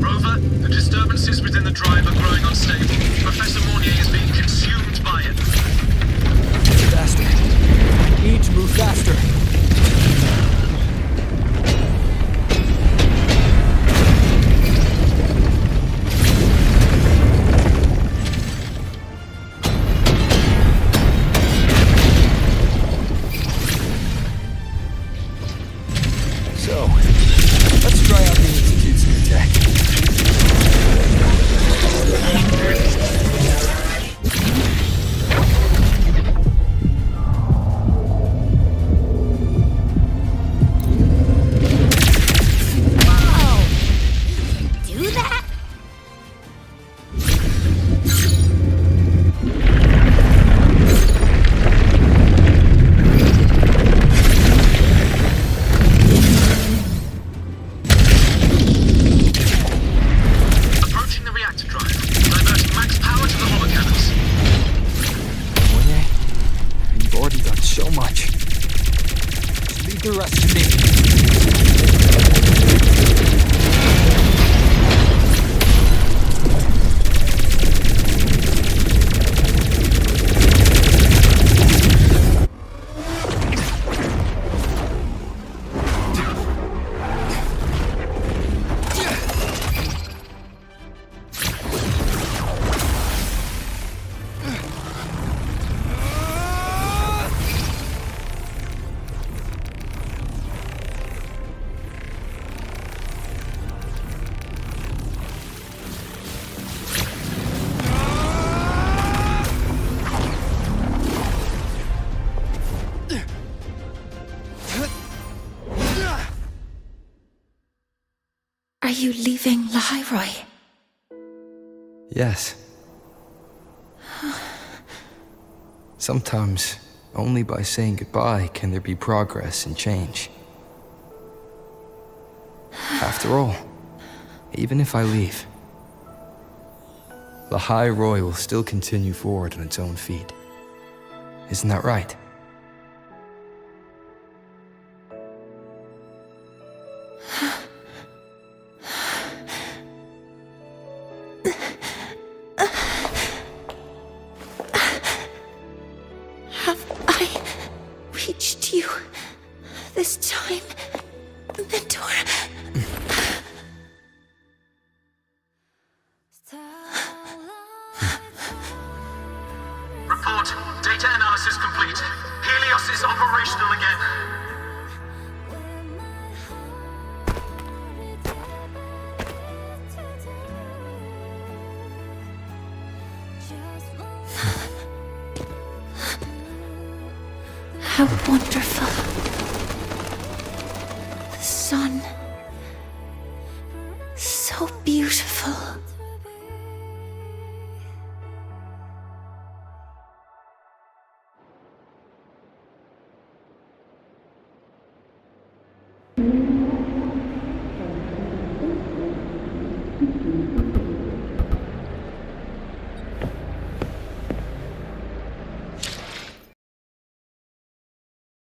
Rover, the disturbances within the drive are growing unstable. Professor Mornye is being consumed by it. Faster. Need to move faster. So, let's try out the Institute's new tech. Do that? Approaching the reactor drive. Diverting max power to the hollow cannons. Mornye, you've already done so much. Just leave the rest to me. Are you leaving Lahairoi? Yes. Sometimes, only by saying goodbye can there be progress and change. After all, even if I leave, Lahairoi will still continue forward on its own feet. Isn't that right? Have I reached you this time, Mentor? Report. Data analysis complete. Helios is operational again. How wonderful. The sun. So beautiful.